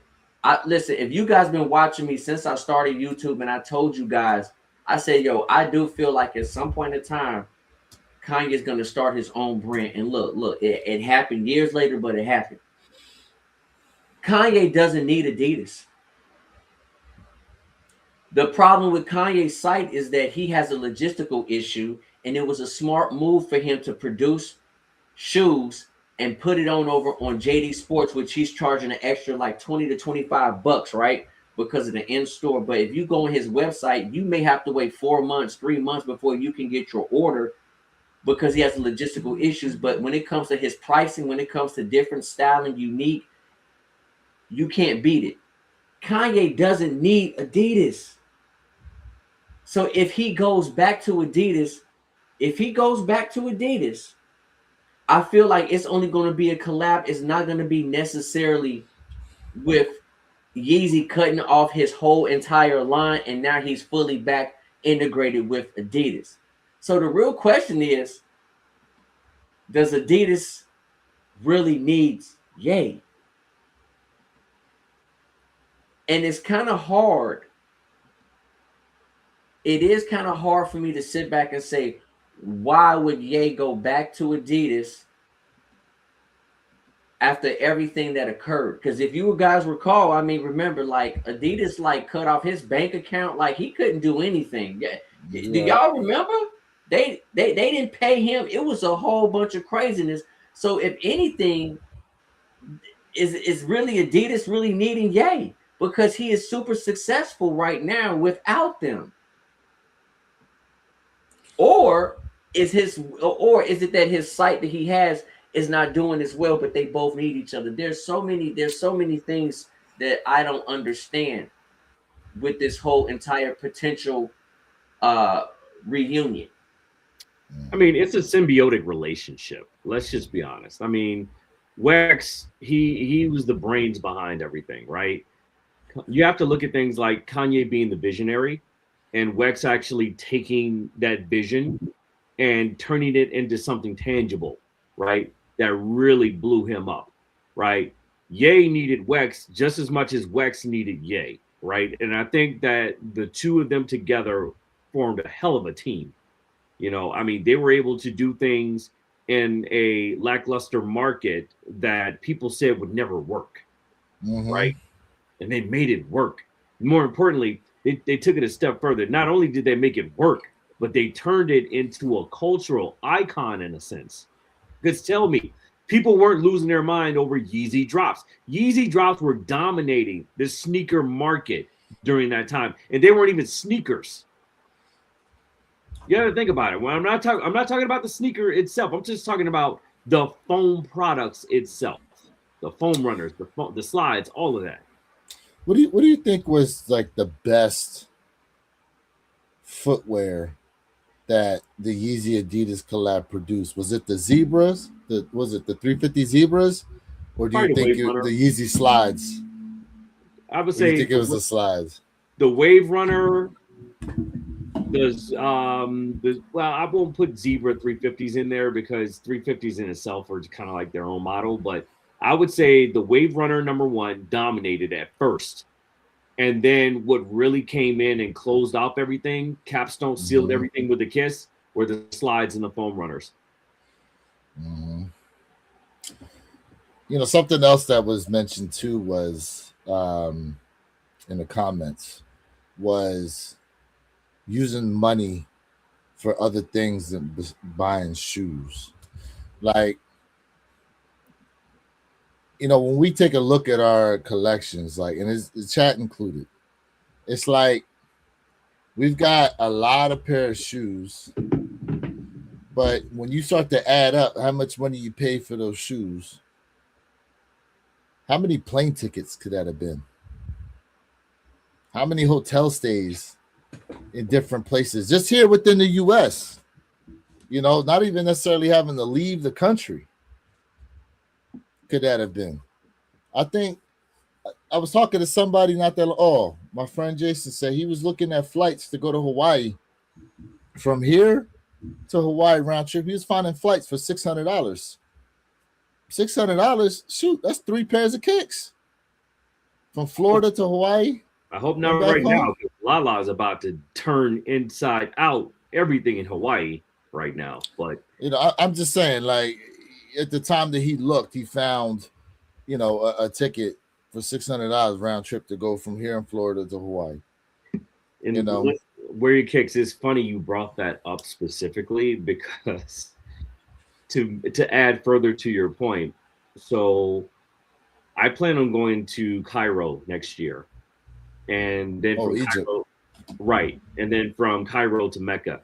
Listen, if you guys been watching me since I started YouTube, and I told you guys, I said, I do feel like at some point in time, Kanye's going to start his own brand. And look, it happened years later, but it happened. Kanye doesn't need Adidas. The problem with Kanye's site is that he has a logistical issue, and it was a smart move for him to produce shoes and put it over on JD Sports, which he's charging an extra like $20 to $25, right? Because of the in-store. But if you go on his website, you may have to wait 4 months, 3 months before you can get your order, because he has logistical issues. But when it comes to his pricing, when it comes to different styling, unique, you can't beat it. Kanye doesn't need Adidas. So if he goes back to Adidas, I feel like it's only going to be a collab. It's not going to be necessarily with Yeezy cutting off his whole entire line, and now he's fully back integrated with Adidas. So the real question is, does Adidas really need Ye? And it's kind of hard. It is kind of hard for me to sit back and say, why would Ye go back to Adidas after everything that occurred. Because if you guys recall, I mean, remember, like Adidas like cut off his bank account, like he couldn't do anything. Do y'all remember? They didn't pay him. It was a whole bunch of craziness. So if anything, is really Adidas really needing Ye because he is super successful right now without them? Or is it that his site that he has is not doing as well, but they both need each other? There's so many things that I don't understand with this whole entire potential reunion. I mean, it's a symbiotic relationship. Let's just be honest. I mean, Wex, he was the brains behind everything, right? You have to look at things like Kanye being the visionary and Wex actually taking that vision and turning it into something tangible, right? That really blew him up, right? Ye needed Wex just as much as Wex needed Ye, right? And I think that the two of them together formed a hell of a team. You know, I mean, they were able to do things in a lackluster market that people said would never work, right? And they made it work. More importantly, they took it a step further. Not only did they make it work, but they turned it into a cultural icon in a sense. Because tell me, people weren't losing their mind over Yeezy drops. Yeezy drops were dominating the sneaker market during that time, and they weren't even sneakers. You got to think about it. When I'm not talking about the sneaker itself. I'm just talking about the foam products itself, the foam runners, the slides, all of that. What do you think was like the best footwear that the Yeezy Adidas collab produced? Was it the Zebras? Was it the 350 Zebras? Or do you think the Yeezy slides? I would say it was the slides. The Wave Runner. Well, I won't put Zebra 350s in there because 350s in itself are kind of like their own model, but I would say the Wave Runner #1 dominated at first. And then what really came in and closed off everything, capstone sealed everything with a kiss, were the slides and the foam runners. You know, something else that was mentioned too was in the comments was using money for other things than buying shoes. Like, you know, when we take a look at our collections, like, and it's the chat included, it's like we've got a lot of pair of shoes, but when you start to add up how much money you pay for those shoes, how many plane tickets could that have been? How many hotel stays in different places just here within the US? You know, not even necessarily having to leave the country. Could that have been? I think I was talking to somebody not that long. Oh, my friend Jason said he was looking at flights to go to Hawaii. From here to Hawaii round trip, he was finding flights for $600. $600, shoot, that's 3 pairs of kicks from Florida to Hawaii. I hope not right now. Lala is about to turn inside out everything in Hawaii right now. But you know, I'm just saying, like, at the time that he looked, he found, you know, a ticket for $600 round trip to go from here in Florida to Hawaii. And you know, where your kicks, is funny you brought that up specifically because to add further to your point, so I plan on going to Cairo next year, and then from Egypt. Cairo, right, and then from Cairo to Mecca.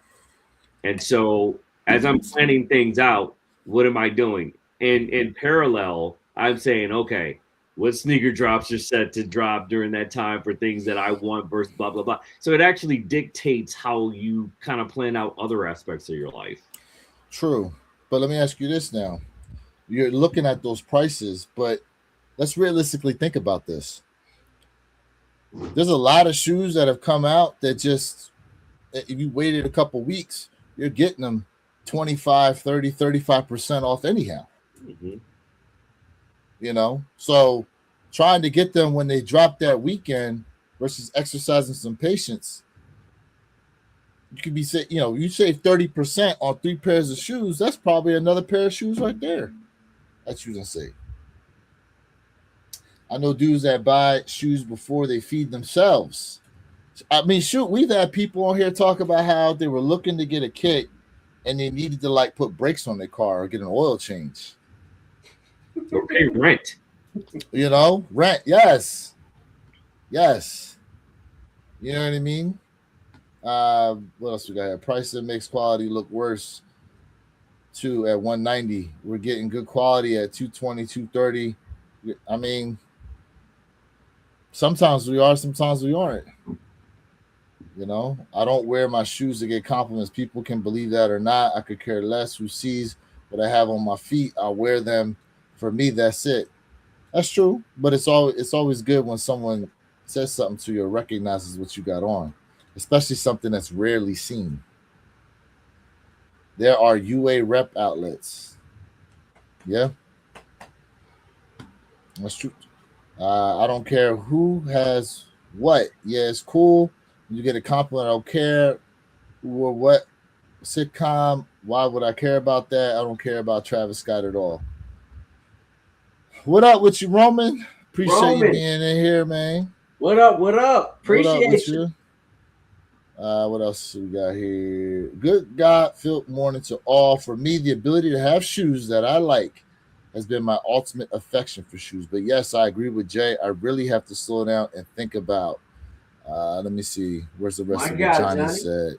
And so as I'm planning things out, what am I doing? And in parallel, I'm saying, okay, what sneaker drops are set to drop during that time for things that I want versus blah, blah, blah. So it actually dictates how you kind of plan out other aspects of your life. True. But let me ask you this now. You're looking at those prices, but let's realistically think about this. There's a lot of shoes that have come out that just, if you waited a couple weeks, you're getting them 25, 30, 35% off anyhow. You know, so trying to get them when they drop that weekend versus exercising some patience, you could be, you know, you save 30% on 3 pairs of shoes. That's probably another pair of shoes right there that you can save. I know dudes that buy shoes before they feed themselves. I mean, shoot, we've had people on here talk about how they were looking to get a kit and they needed to like put brakes on their car or get an oil change. Or pay rent. You know, rent. Yes. Yes. You know what I mean? What else we got here? Price that makes quality look worse too at 190. We're getting good quality at 220, 230. I mean, sometimes we are, sometimes we aren't. You know, I don't wear my shoes to get compliments. People can believe that or not. I could care less who sees what I have on my feet. I wear them for me. That's it. That's true. But it's always good when someone says something to you or recognizes what you got on, especially something that's rarely seen. There are UA rep outlets. Yeah, that's true. I don't care who has what. Yeah, it's cool. You get a compliment. I don't care who or what sitcom. Why would I care about that? I don't care about Travis Scott at all. What up with you, Roman? Appreciate you being in here, man. What up? What up? Appreciate what up with you. What else we got here? Good God-filled morning to all. For me, the ability to have shoes that I like has been my ultimate affection for shoes. But yes, I agree with Jay. I really have to slow down and think about. Let me see. Where's the rest of what Johnny said?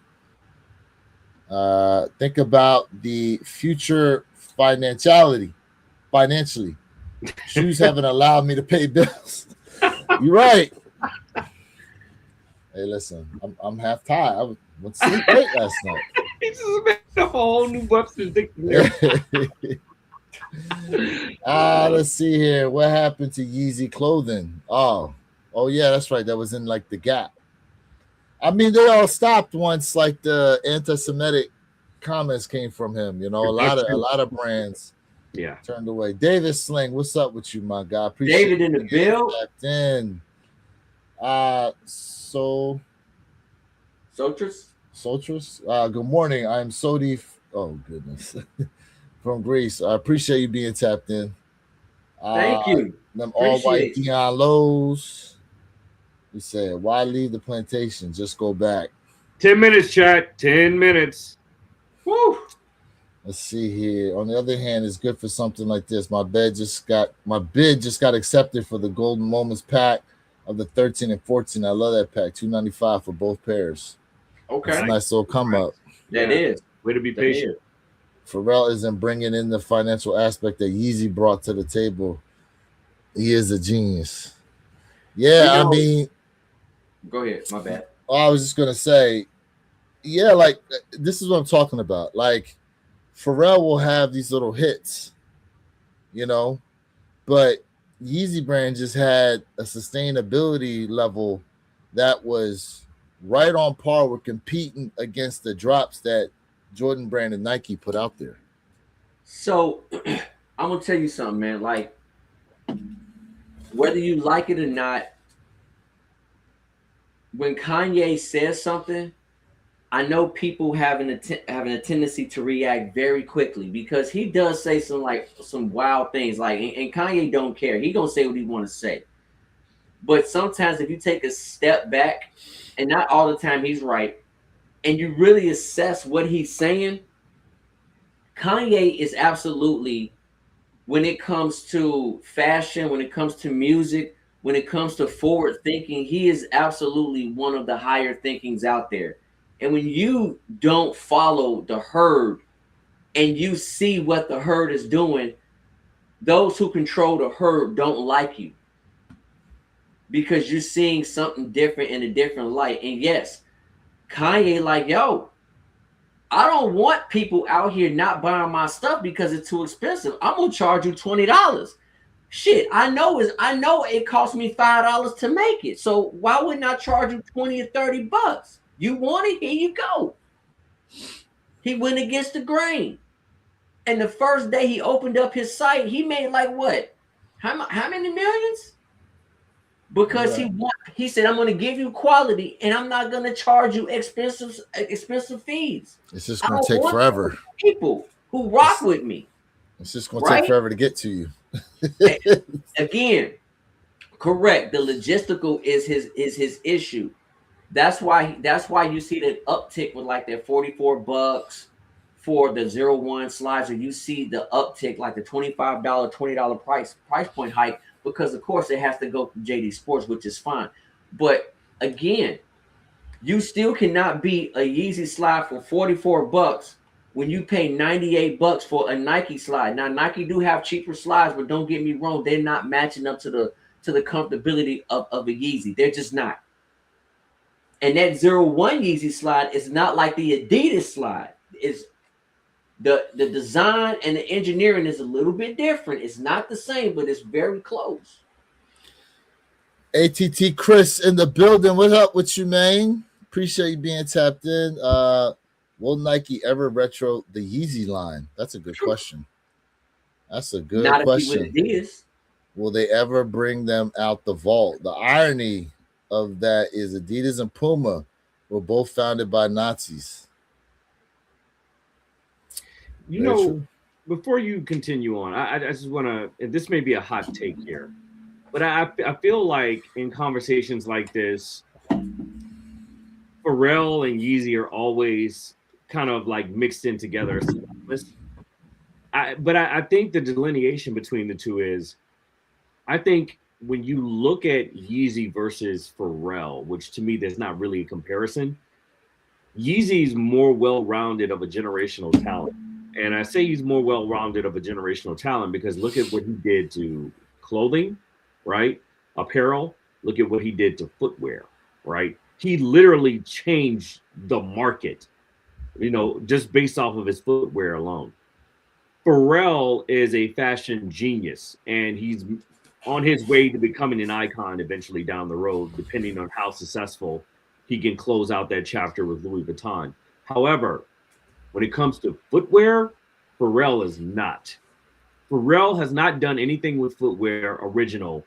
Think about the future financially. Shoes haven't allowed me to pay bills. You're right. Hey, listen, I'm half tired. I went to sleep late last night. He just made up a whole new Webster's dictionary. Let's see here. What happened to Yeezy clothing? Oh yeah, that's right. That was in like the Gap. I mean, they all stopped once like the anti-Semitic comments came from him. You know, a lot of brands turned away. David Sling, what's up with you, my guy? Appreciate David in the bill. In. Sotris. Good morning. I'm Sodi. Oh goodness, from Greece. I appreciate you being tapped in. Thank you. Them all white Dion Lows. We said, why leave the plantation? Just go back. 10 minutes, chat. 10 minutes. Woo. Let's see here. On the other hand, it's good for something like this. My bid just got accepted for the Golden Moments pack of the 13 and 14. I love that pack. $295 for both pairs. Okay. That's a nice little come up. That is. Way to be patient. Pharrell isn't bringing in the financial aspect that Yeezy brought to the table. He is a genius. Yeah, I mean. Go ahead. My bad. I was just going to say, yeah, like, this is what I'm talking about. Like, Pharrell will have these little hits, you know, but Yeezy brand just had a sustainability level that was right on par with competing against the drops that Jordan brand and Nike put out there. So I'm gonna tell you something, man. Like, whether you like it or not, when Kanye says something, I know people having a tendency to react very quickly because he does say some wild things. Like, and Kanye don't care. He gonna say what he want to say. But sometimes if you take a step back, and not all the time he's right, and you really assess what he's saying, Kanye is absolutely, when it comes to fashion, when it comes to music, when it comes to forward thinking, he is absolutely one of the higher thinkings out there. And when you don't follow the herd and you see what the herd is doing, those who control the herd don't like you because you're seeing something different in a different light. And yes, Kanye like, yo, I don't want people out here not buying my stuff because it's too expensive. I'm gonna charge you $20. Shit, I know it cost me $5 to make it. So why wouldn't I charge you 20 or 30 bucks? You want it? Here you go. He went against the grain. And the first day he opened up his site, he made like what? How many millions? Because he said, I'm going to give you quality and I'm not going to charge you expensive fees. It's just going to take forever. People who rock with me. It's just going to take forever to get to you. Again, Correct. The logistical is his issue. That's why you see that uptick with like that $44 for the 01 slides, or you see the uptick like the $25, $20 price point hike, because of course it has to go through JD Sports, which is fine. But again, you still cannot beat a Yeezy slide for $44 when you pay $98 for a Nike slide. Now Nike do have cheaper slides, but don't get me wrong, they're not matching up to the comfortability of a Yeezy. They're just not. And that 01 Yeezy slide is not like the Adidas slide. It's the design and the engineering is a little bit different. It's not the same, but it's very close. ATT Chris in the building. What up with you, man? Appreciate you being tapped in. Will Nike ever retro the Yeezy line? That's a good question. That's a good Not question. If you with Adidas. Will they ever bring them out the vault? The irony of that is Adidas and Puma were both founded by Nazis. You Very know, true. before you continue on, I just want to, and this may be a hot take here, but I feel like in conversations like this, Pharrell and Yeezy are always kind of like mixed in together. But I think the delineation between the two is, I think when you look at Yeezy versus Pharrell, which to me there's not really a comparison, Yeezy's more well-rounded of a generational talent. And I say he's more well-rounded of a generational talent because look at what he did to clothing, right? Apparel. Look at what he did to footwear, right? He literally changed the market, just based off of his footwear alone. Pharrell is a fashion genius, and he's on his way to becoming an icon eventually down the road, depending on how successful he can close out that chapter with Louis Vuitton. However, when it comes to footwear, Pharrell is not. Pharrell has not done anything with footwear original,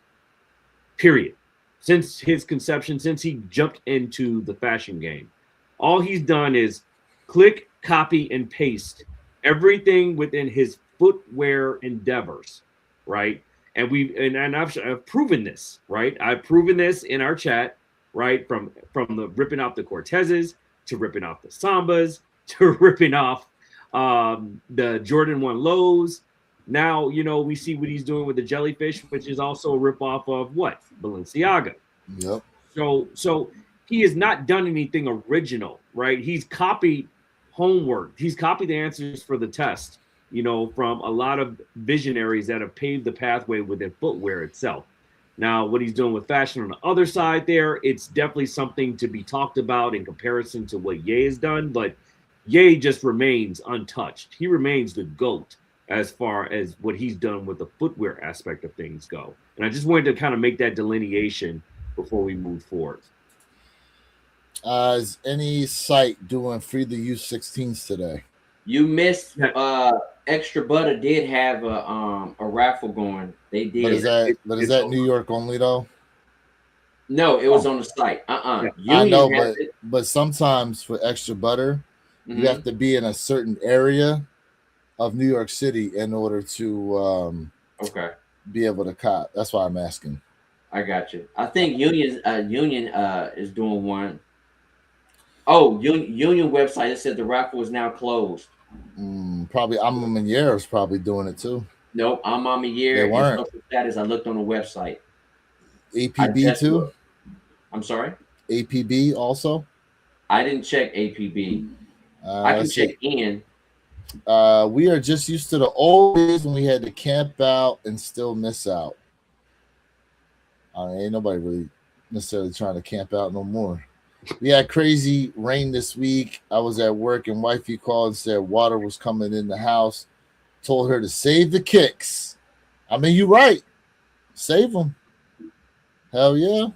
period. Since his conception, since he jumped into the fashion game. All he's done is click, copy, and paste everything within his footwear endeavors, right? And I've proven this, right? I've proven this in our chat, right? From the ripping off the Cortezes to ripping off the Sambas to ripping off the Jordan 1 lows. Now, we see what he's doing with the jellyfish, which is also a ripoff of what? Balenciaga. Yep. So he has not done anything original, right? He's copied homework. He's copied the answers for the test, from a lot of visionaries that have paved the pathway within footwear itself. Now, what he's doing with fashion on the other side there, it's definitely something to be talked about in comparison to what Ye has done, but Ye just remains untouched. He remains the GOAT as far as what he's done with the footwear aspect of things go. And I just wanted to kind of make that delineation before we move forward. Is any site doing free the U16s today? You missed. Extra Butter did have a raffle going. They did. But is that New York only though? No, it was on the site. Yeah. I know, but sometimes for Extra Butter, you have to be in a certain area of New York City in order to be able to cop. That's why I'm asking. I got you. I think Union is doing one. Oh, Union website. It said the raffle is now closed. Probably Amamier is probably doing it too. Nope, Amamier. Status. I looked on the website. APB too. I'm sorry. APB also. I didn't check APB. I can check in. We are just used to the old days when we had to camp out and still miss out. Ain't nobody really necessarily trying to camp out no more. We had crazy rain this week. I was at work and wifey called and said water was coming in the house. Told her to save the kicks. I mean, you're right. Save them. Hell yeah.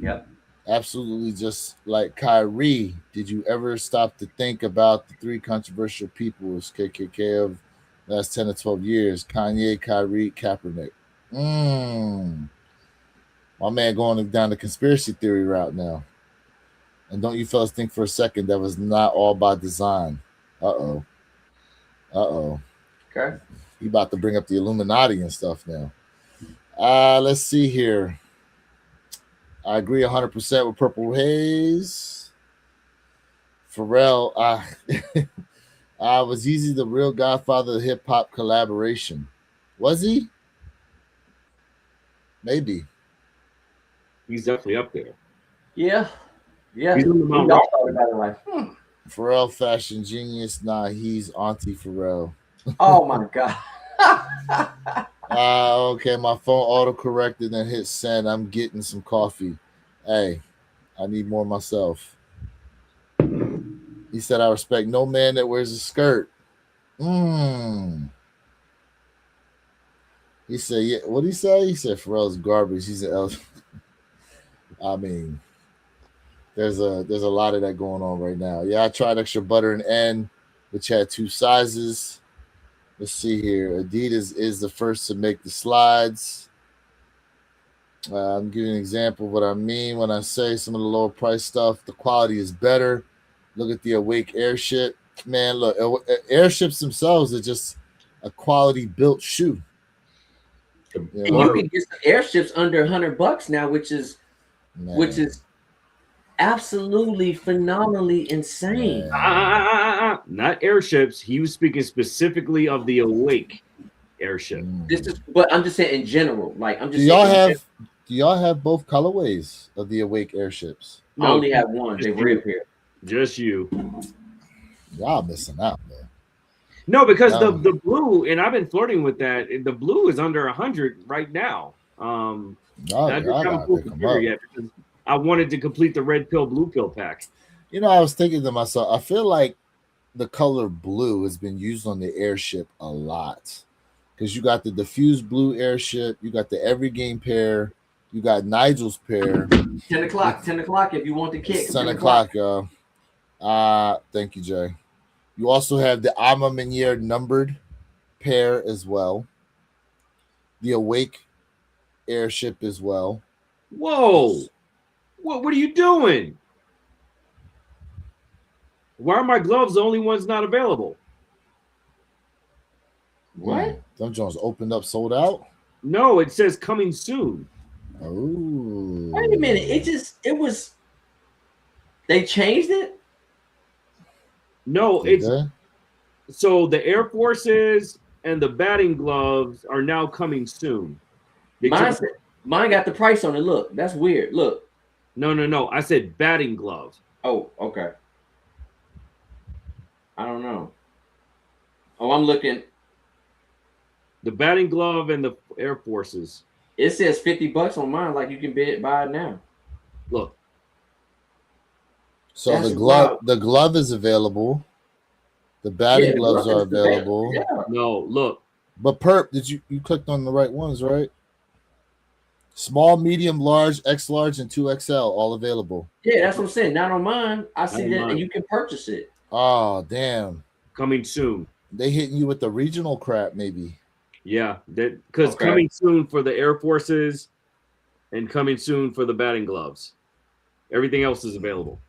Yep. Absolutely. Just like Kyrie. Did you ever stop to think about the three controversial peoples, KKK, of the last 10 to 12 years? Kanye, Kyrie, Kaepernick. My man going down the conspiracy theory route now. And don't you fellas think for a second that was not all by design? Uh-oh. Okay. He about to bring up the Illuminati and stuff now. Let's see here. I agree 100% with Purple Haze. Pharrell, was Easy the real godfather of hip hop collaboration? Was he? Maybe. He's definitely up there. Yeah. Yeah. He's on the We Mount all Rushmore. thought about it like, Pharrell fashion genius. Nah, he's Auntie Pharrell. oh my God. Okay, my phone auto corrected and hit send. I'm getting some coffee. Hey, I need more myself. He said, I respect no man that wears a skirt. He said, yeah, what did he say? He said Pharrell's garbage. He's an elf. I mean, there's a lot of that going on right now. Yeah, I tried extra butter and N, which had 2 sizes. Let's see here. Adidas is the first to make the slides. I'm giving an example of what I mean when I say some of the lower price stuff. The quality is better. Look at the Awake Airship. Man, look, airships themselves are just a quality built shoe. And you can get some airships under $100 now, which is absolutely phenomenally insane. Not airships. He was speaking specifically of the Awake airship. But I'm just saying in general. Like I'm just. Do y'all have both colorways of the Awake airships? No, I only have one. They reappear. Just you. Y'all missing out, man. No, because the blue, and I've been flirting with that. The blue is under 100 right now. I just haven't pulled the trigger yet because I wanted to complete the red pill, blue pill pack. You know, I was thinking to myself, I feel like the color blue has been used on the airship a lot because you got the diffused blue airship, you got the every game pair, you got Nigel's pair. 10 o'clock if you want the kick. 10 o'clock, y'all. Thank you, Jay. You also have the Ama Meniere numbered pair as well. The Awake airship as well. Whoa. What are you doing? Why are my gloves the only ones not available? What? Them Jones opened up, sold out? No, it says coming soon. Oh. Wait a minute. It was. They changed it? No, so the Air Forces and the batting gloves are now coming soon. Mine got the price on it. Look, that's weird. Look. No. I said batting gloves. Oh, okay. I don't know. Oh, I'm looking. The batting glove and the Air Forces. It says $50 on mine. Like you can buy it now. Look. So the glove is available. The batting gloves are available. Yeah. No, look. But Perp, you clicked on the right ones, right? Small, medium, large, X large, and 2XL all available. Yeah, that's what I'm saying. Not on mine. I see that, and you can purchase it. Oh, damn. Coming soon. They hitting you with the regional crap, maybe. Yeah, because coming soon for the Air Forces and coming soon for the batting gloves. Everything else is available.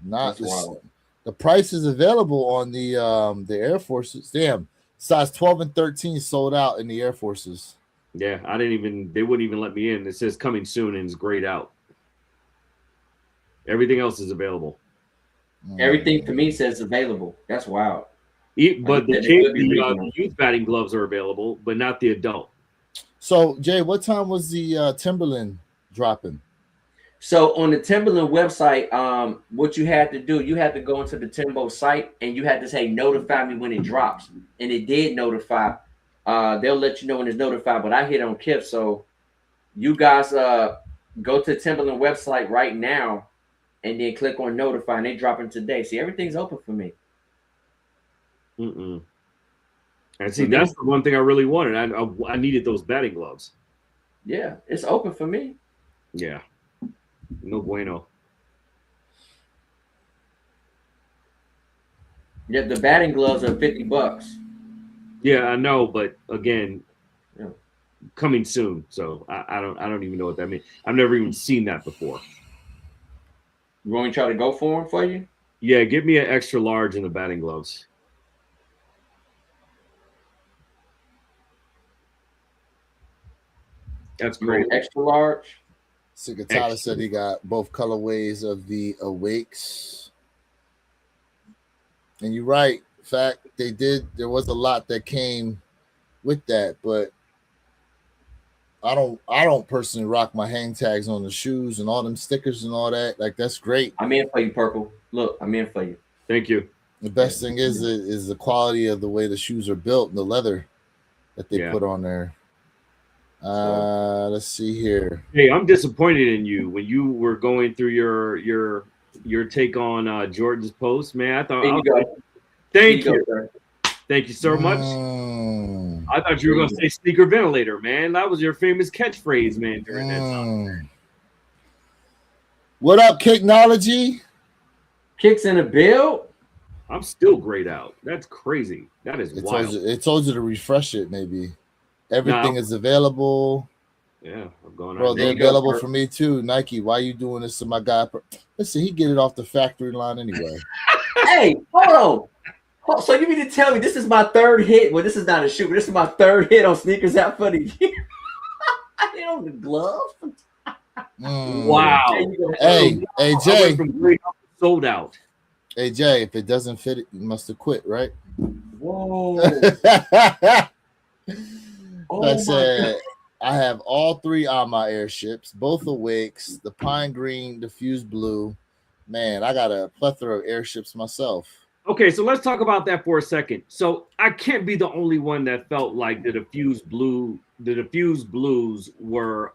The price is available on the Air Forces. Damn, size 12 and 13 sold out in the Air Forces. Yeah, they wouldn't even let me in. It says coming soon and it's grayed out. Everything else is available. Everything to me says available. That's wild. But the youth batting gloves are available, but not the adult. So, Jay, what time was the Timberland dropping? So on the Timberland website, what you had to do, you had to go into the Timbo site and you had to say notify me when it drops. And it did notify. They'll let you know when it's notified, but I hit on KIF. So you guys go to the Timberland website right now and then click on notify and they dropping today. See, everything's open for me. And see, that's the one thing I really wanted. I needed those batting gloves. Yeah, it's open for me. Yeah. No bueno. Yeah, the batting gloves are $50. Yeah, I know, but again, coming soon. So I don't even know what that means. I've never even seen that before. You want me to try to go for them for you? Yeah, give me an extra large in the batting gloves. That's great. Extra large. Sigatata said he got both colorways of the Awakes. And you're right. In fact, they did. There was a lot that came with that, but I don't personally rock my hang tags on the shoes and all them stickers and all that. Like that's great. I'm in for you, Purple. Look, I'm in for you. Thank you. The best thing is the quality of the way the shoes are built and the leather that they put on there. Let's see here. Hey, I'm disappointed in you when you were going through your take on Jordan's post, man. I thought, thank you. Thank you so much. I thought you were going to say sneaker ventilator, man. That was your famous catchphrase, man, during that time. What up, Kicknology? Kicks in the build. I'm still grayed out. That's crazy. That is wild. It told you to refresh it, maybe. Everything is available. Yeah, I'm going. Bro, they're available for me too. Nike, why you doing this to my guy? Listen, he get it off the factory line anyway. Hey, hold on. So you mean to tell me this is my third hit? Well, this is not a shoe, but this is my third hit on Sneakers Out for the year. I hit on the glove. Wow. Hey, Jay. Sold out. Hey, Jay, if it doesn't fit, you must have quit, right? Whoa. I said, I have all three on my airships, both Awakes, the pine green, the fused blue. Man, I got a plethora of airships myself. Okay, so let's talk about that for a second. So I can't be the only one that felt like the diffused blues were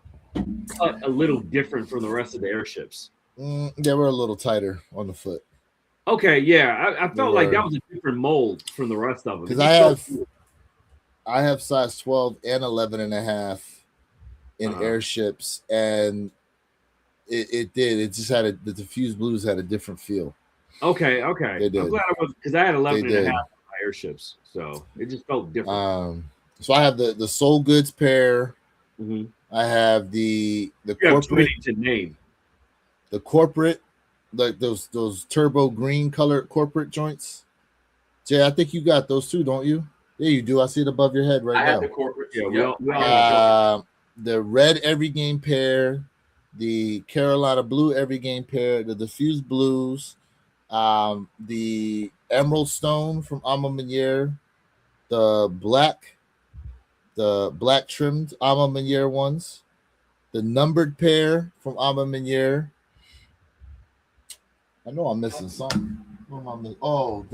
cut a little different from the rest of the airships. They were a little tighter on the foot. Okay, yeah, I felt like that was a different mold from the rest of them. Because I have size 12 and 11 and a half in airships, and it just had the diffused blues had a different feel. Okay. I'm glad I was, because I had 11 and a half on my airships, so it just felt different. So I have the Soul Goods pair. Mm-hmm. I have the corporate to name. The corporate, like those turbo green colored corporate joints. Jay, I think you got those too, don't you? Yeah, you do. I see it above your head right now. I have the corporate. Yeah, the red every game pair, the Carolina blue every game pair, the diffused blues, the emerald stone from Alma Maniere, the black trimmed Alma Maniere ones, the numbered pair from Alma Maniere. I know I'm missing something. What am I missing? Oh,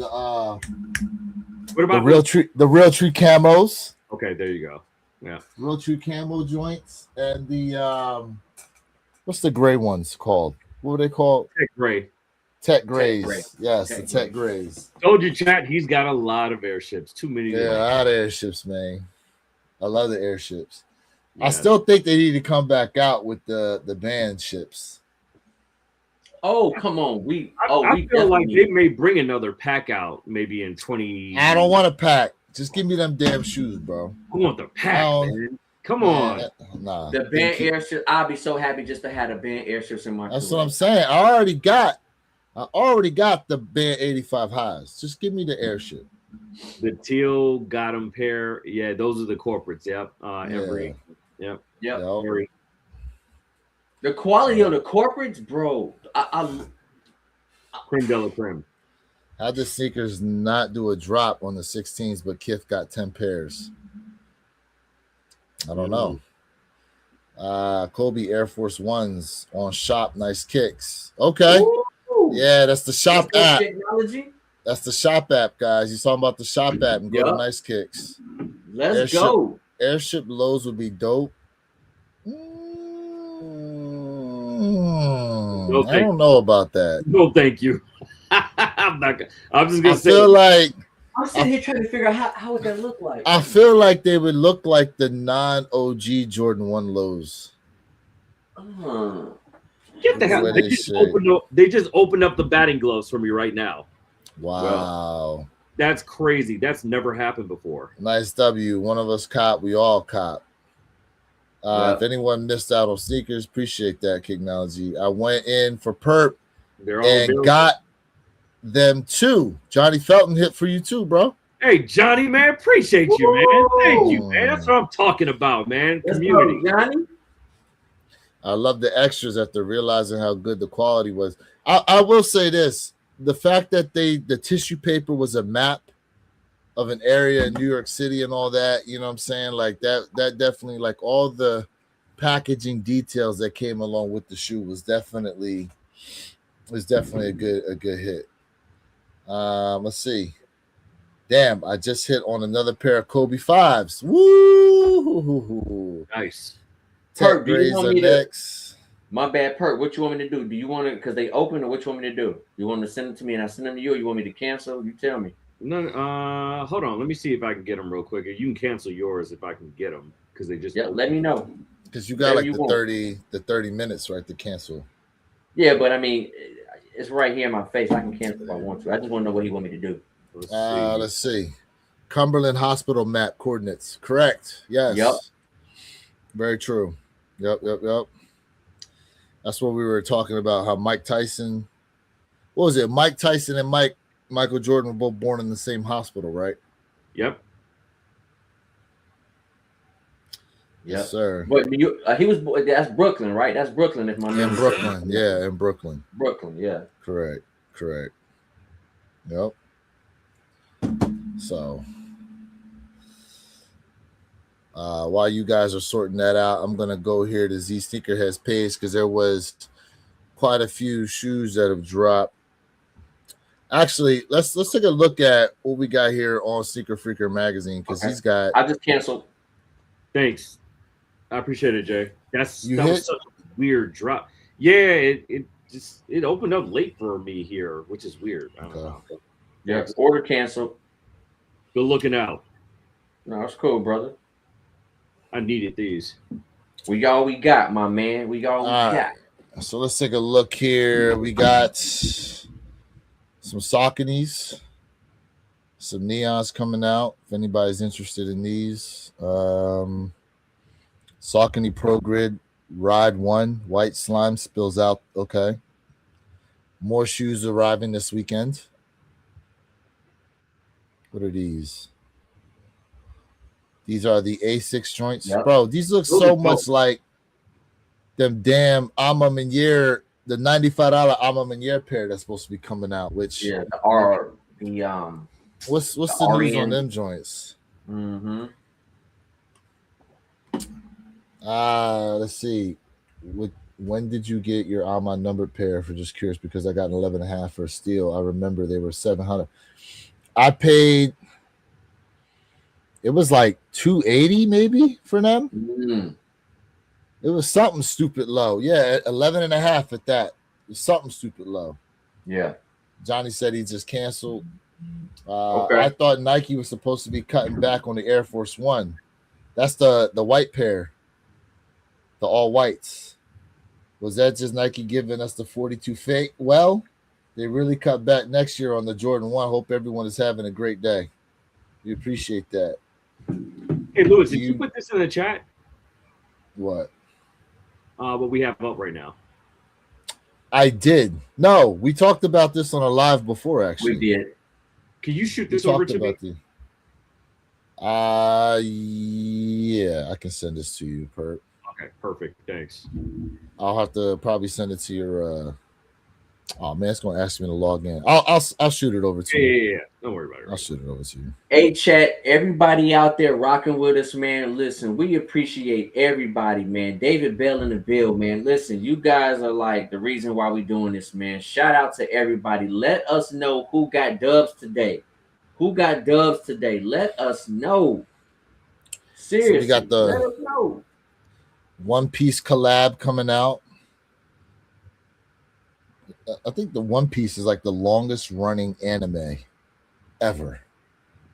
what about the real tree camos? Okay, there you go. Yeah, real tree camo joints, and the what's the gray ones called? What were they called? Tech Grays. Yes, the Tech Grays. Told you, chat. He's got a lot of airships. Too many. Yeah, a lot of airships, man. I love the airships. Yeah. I still think they need to come back out with the band ships. Oh, come on. I feel like they may bring another pack out maybe in 20. I don't want a pack. Just give me them damn shoes, bro. I want the pack, man. Come on. Nah. The band airship. I'll be so happy just to have the band airships in my That's what I'm saying. I already got the band 85 highs. Just give me the airship. The teal got them pair. Yeah, those are the corporates. Yep. Every. Yep. The quality of the corporates, bro. Creme de la creme. How did sneakers not do a drop on the 16s, but Kith got 10 pairs? I don't know. Kobe Air Force Ones on shop. Nice kicks. Okay. Ooh. Yeah, that's the shop app. Technology. That's the shop app, guys. You talking about the shop app and go to Nice Kicks. Let's go. Airship lows would be dope. I don't know about that. No, thank you. I'm just gonna say. I feel like I'm sitting here trying to figure out how would that look like. I feel like they would look like the non-OG Jordan 1 lows. Get the hell! They just opened up the batting gloves for me right now. Wow. Well, that's crazy. That's never happened before. Nice W. One of us cop. We all cop. If anyone missed out on sneakers, appreciate that, Kicknology. I went in for perp and got them too. Johnny Felton hit for you too, bro. Hey, Johnny, man, appreciate you, man. Thank you, man. That's what I'm talking about, man. Community. Johnny. I love the extras after realizing how good the quality was. I will say this: the fact that the tissue paper was a map of an area in New York City and all that, you know what I'm saying? Like that definitely, like all the packaging details that came along with the shoe was definitely a good hit. Let's see. Damn, I just hit on another pair of Kobe 5s. Woo! Nice. Tech Perk, do you grades want are me to? next. My bad, Perk. What you want me to do? Do you want to? Because they open, or what you want me to do? You want to send them to me and I send them to you, or you want me to cancel? You tell me. No, hold on. Let me see if I can get them real quick. You can cancel yours if I can get them because they just. Yeah, let me know. Because you got Whatever like you the want. 30 minutes, right, to cancel. Yeah, but I mean, it's right here in my face. I can cancel if I want to. I just want to know what he want me to do. Let's see. Cumberland Hospital map coordinates. Correct. Yes. Yep. Very true. Yep. That's what we were talking about. How Mike Tyson, what was it? Mike Tyson and Michael Jordan were both born in the same hospital, right? Yep. Yes, sir. But he was. That's Brooklyn, right? That's Brooklyn. If my memory in Brooklyn, yeah, in Brooklyn. Brooklyn, yeah. Correct. Yep. So, while you guys are sorting that out, I'm gonna go here to Z Sneakerheads page because there was quite a few shoes that have dropped. Actually, let's take a look at what we got here on Sneaker Freaker magazine because he's got. I just canceled. Thanks, I appreciate it, Jay. That was such a weird drop. Yeah, it opened up late for me here, which is weird. I don't know. Yeah, order canceled. Good looking out. No, it's cool, brother. I needed these. We all we got, my man. We all we got. So let's take a look here. We got some Sauconys, some Neons coming out. If anybody's interested in these, Saucony Pro Grid Ride 1 white slime spills out. Okay. More shoes arriving this weekend. What are these? These are the A6 joints. Yep. Bro, these look so much like them damn Alma Meniere, the $95 Alma Meniere pair that's supposed to be coming out, which what's the news on them joints? Mm-hmm. Let's see. When did you get your Alma numbered pair? For just curious, because I got an 11.5 for steel. I remember they were $700. I paid. It was like $280 maybe for them. Mm. It was something stupid low. Yeah, 11.5 at that. It was something stupid low. Yeah. Johnny said he just canceled. I thought Nike was supposed to be cutting back on the Air Force One. That's the white pair. The all whites. Was that just Nike giving us the 42 fake? Well, they really cut back next year on the Jordan 1. Hope everyone is having a great day. We appreciate that. Hey, Louis, did you put this in the chat? What? What we have up right now. I did. No, we talked about this on a live before, actually. We did. Can you shoot this over to me? Yeah, I can send this to you, Perk. Okay, perfect. Thanks. I'll have to probably send it to your oh man, it's gonna ask me to log in. I'll shoot it over to you. Yeah. Don't worry about it. I'll shoot it over to you. Hey, chat, everybody out there rocking with us, man. Listen, we appreciate everybody, man. David Bell in the Ville, man. Listen, you guys are like the reason why we're doing this, man. Shout out to everybody. Let us know who got dubs today. Who got dubs today? Let us know. Seriously, so we got the let us know. One Piece collab coming out. I think the One Piece is like the longest running anime ever.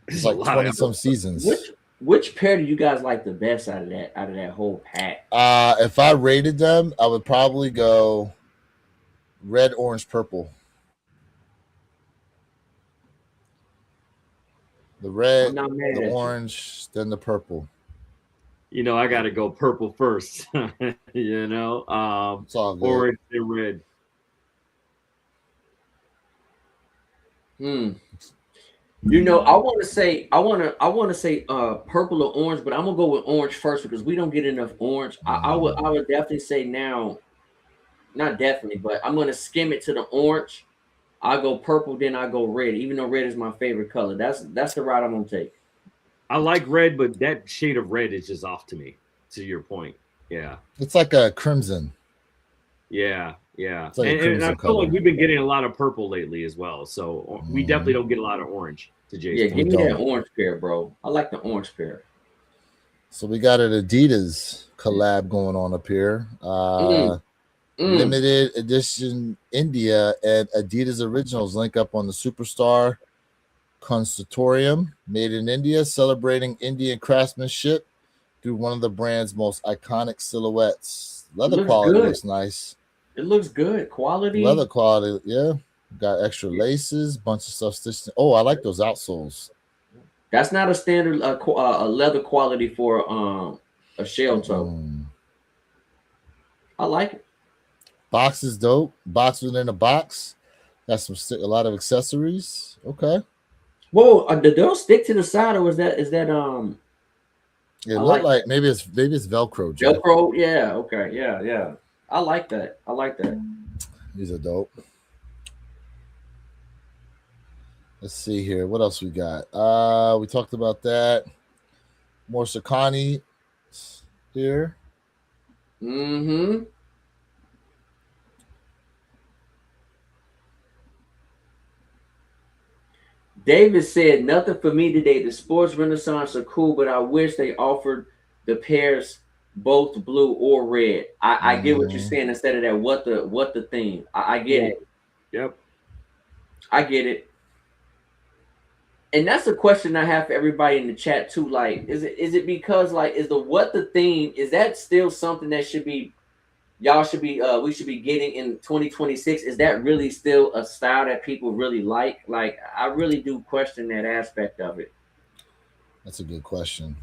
It's like 20 some seasons. Which pair do you guys like the best out of that whole pack? If I rated them, I would probably go red, orange, purple. The red, the orange, then the purple. You know, I got to go purple first. You know, it's all good. Orange and red. You know, I want to say purple or orange, but I'm gonna go with orange first because we don't get enough orange. I would definitely say now, not definitely, but I'm gonna skim it to the orange. I go purple, then I go red, even though red is my favorite color. That's the route I'm gonna take. I like red, but that shade of red is just off to me. To your point, yeah, It's like a crimson. yeah, yeah, It's like a and I crimson feel like color. we've been getting a lot of purple lately as well. So we definitely don't get a lot of orange. To Jay's Yeah, We give point. me that don't. orange pair, bro. I like the orange pair. So we got an Adidas collab going on up here. Mm, mm. Limited edition India and Adidas Originals link up on the Superstar Consortium, made in India, celebrating Indian craftsmanship through one of the brand's most iconic silhouettes. It Leather looks quality good. looks nice. It looks good. Leather Quality. quality, yeah. Got extra laces, bunch of stuff stitched in. Oh, I like those outsoles. That's not a standard leather quality for a shell toe. Mm-mm. I like it. Box is dope. Box within a box. Got a lot of accessories. Okay. Whoa, did those stick to the side or is that It I looked like like maybe it's Velcro, Jay. Velcro? Yeah, okay, yeah, yeah. I like that. I like that. These are dope. Let's see here. What else we got? We talked about that. More Sakani here. Mm-hmm. David said nothing for me today. The sports renaissance are cool, but I wish they offered the pairs both blue or red. I get what you're Mm-hmm. saying instead of that what the theme. I get Yeah. it. Yep. I get it. And that's a question I have for everybody in the chat too. Like, is it because like is the what the theme, is that still something that should be y'all should be we should be getting in 2026? Is that really still a style that people really like? Like I really do question that aspect of it. That's a good question.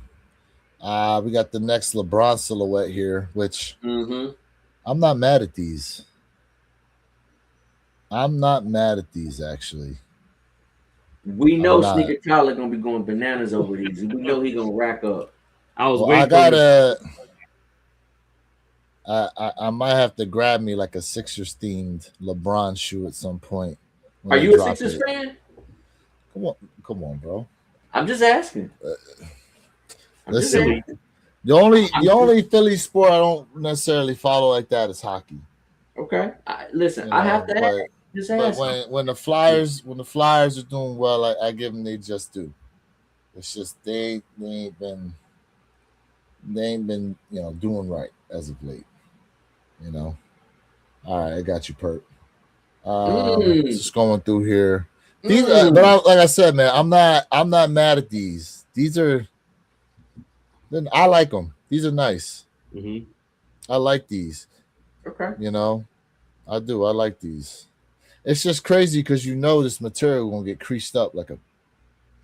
We got the next LeBron silhouette here, which Mm-hmm. I'm not mad at these. I'm not mad at these actually. We I'm know not. Sneaker Tyler gonna be going bananas over these. We know he gonna rack up. I was Well, I waiting for him to. gotta. I might have to grab me like a Sixers themed LeBron shoe at some point when Are they you a drop Sixers it. fan? Come on, come on, bro. I'm just asking. I'm just Listen, Philly. asking. the only Philly sport I don't necessarily follow like that is hockey. Okay. Listen, You I have know, to ask. Just but asking. when the Flyers are doing well, I give them they just do. It's just they ain't been doing right as of late. You know. All right, I got you, Perk. Mm, Just going through here. These, but mm. like I said, man, I'm not mad at these. I like them. These are nice. Mm-hmm. I like these. Okay. You know, I do. I like these. It's just crazy because this material gonna get creased up like a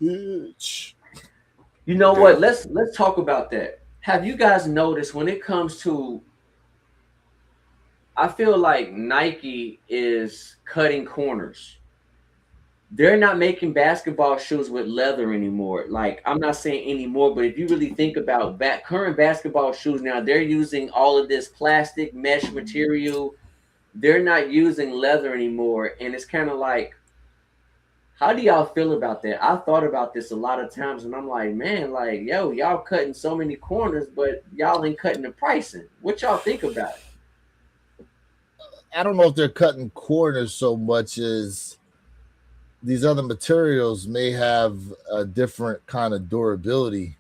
bitch. You know Yeah. what? Let's talk about that. Have you guys noticed when it comes to, I feel like Nike is cutting corners. They're not making basketball shoes with leather anymore. Like I'm not saying anymore, but if you really think about current basketball shoes now, they're using all of this plastic mesh material. They're not using leather anymore, and it's kind of like, how do y'all feel about that? I thought about this a lot of times, and I'm like, man, like, yo, y'all cutting so many corners, but y'all ain't cutting the pricing. What y'all think about it? I don't know if they're cutting corners so much as these other materials may have a different kind of durability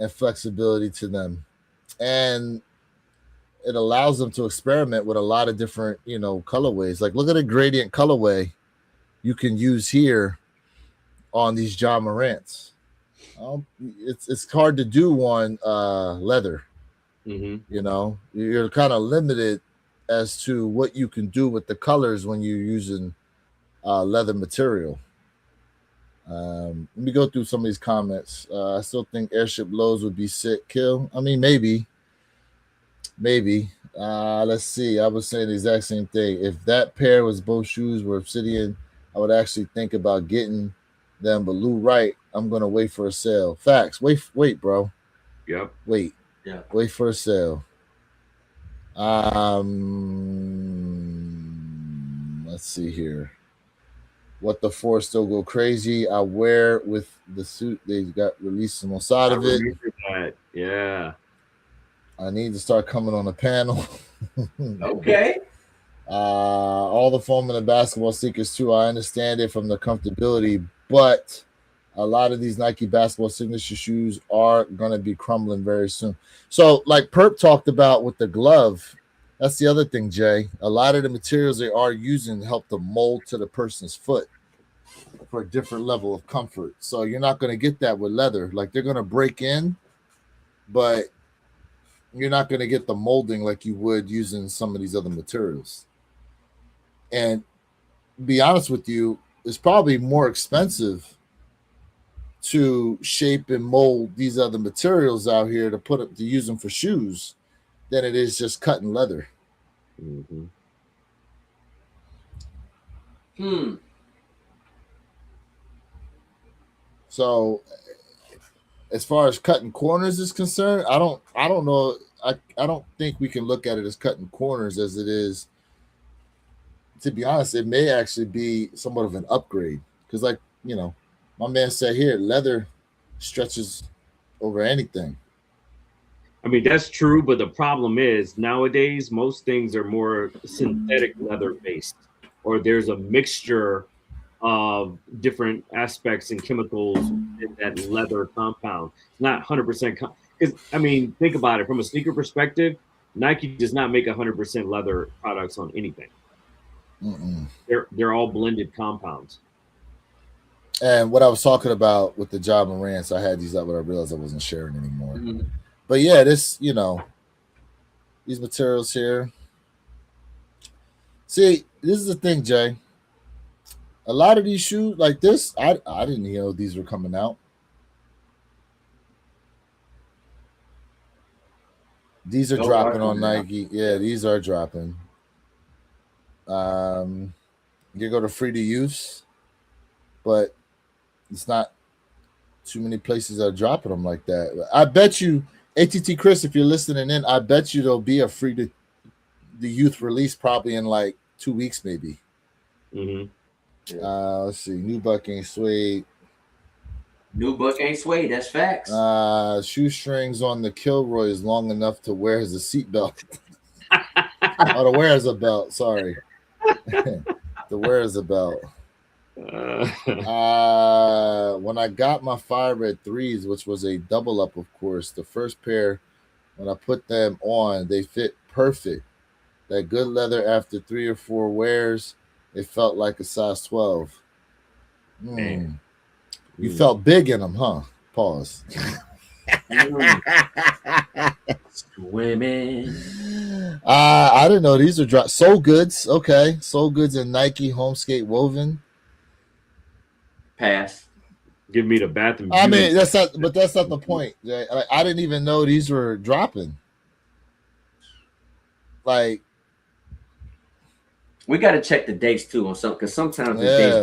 and flexibility to them, and it allows them to experiment with a lot of different colorways. Like look at the gradient colorway you can use here on these John Morants. It's hard to do on leather. Mm-hmm. You're kind of limited as to what you can do with the colors when you're using leather material. Let me go through some of these comments. I still think airship lows would be sick. Kill. I mean, maybe. Let's see. I was saying the exact same thing. If that pair was both shoes were obsidian, I would actually think about getting Then, but Lou Right, I'm gonna wait for a sale. Facts. Wait, bro. Yep. Wait. Yeah. Wait for a sale. Let's see here. What the Four still go crazy. I wear with the suit they got released on the side I of it. remember that. Yeah. I need to start coming on the panel. Okay. All the foam in the basketball sneakers too. I understand it from the comfortability, but a lot of these Nike basketball signature shoes are gonna be crumbling very soon. So, like Perp talked about with the glove, that's the other thing, Jay. A lot of the materials they are using help to mold to the person's foot for a different level of comfort. So you're not gonna get that with leather. Like they're gonna break in, but you're not gonna get the molding like you would using some of these other materials. And be honest with you, it's probably more expensive to shape and mold these other materials out here to put to use them for shoes than it is just cutting leather. Mm-hmm. So as far as cutting corners is concerned, I don't know. I don't think we can look at it as cutting corners as it is. To be honest, it may actually be somewhat of an upgrade because, like my man said here, leather stretches over anything. I mean, that's true, but the problem is nowadays most things are more synthetic leather based, or there's a mixture of different aspects and chemicals in that leather compound. It's not 100%. Because I mean, think about it from a sneaker perspective. Nike does not make 100% leather products on anything. Mm-mm. They're all blended compounds. And what I was talking about with the job and rants, I had these up, but I realized I wasn't sharing anymore. Mm-hmm. But yeah, this, these materials here. See, this is the thing, Jay. A lot of these shoes like this, I didn't know these were coming out. These are dropping on Nike. Yeah, these are dropping. You go to free to use, but it's not too many places that are dropping them like that. I bet you, ATT Chris, if you're listening in, I bet you there'll be a free to the youth release probably in like 2 weeks, maybe. Mm-hmm. Yeah. Let's see. New Buck ain't suede. New Buck ain't suede. That's facts. Shoestrings on the Kilroy is long enough to wear as a seatbelt. Or to wear as a belt. Sorry. To wear as a belt. When I got my Fire Red 3s, which was a double up, of course, the first pair, when I put them on, they fit perfect. That good leather after 3 or 4 wears, it felt like a size 12. You felt big in them, huh? Pause. Swimming. I didn't know these are Soul Goods. Okay. Soul Goods and Nike Home Skate Woven. Pass. Give me the Bath and I Beauty. mean, that's not the point. I didn't even know these were dropping. Like, we got to check the dates too on some, because sometimes the dates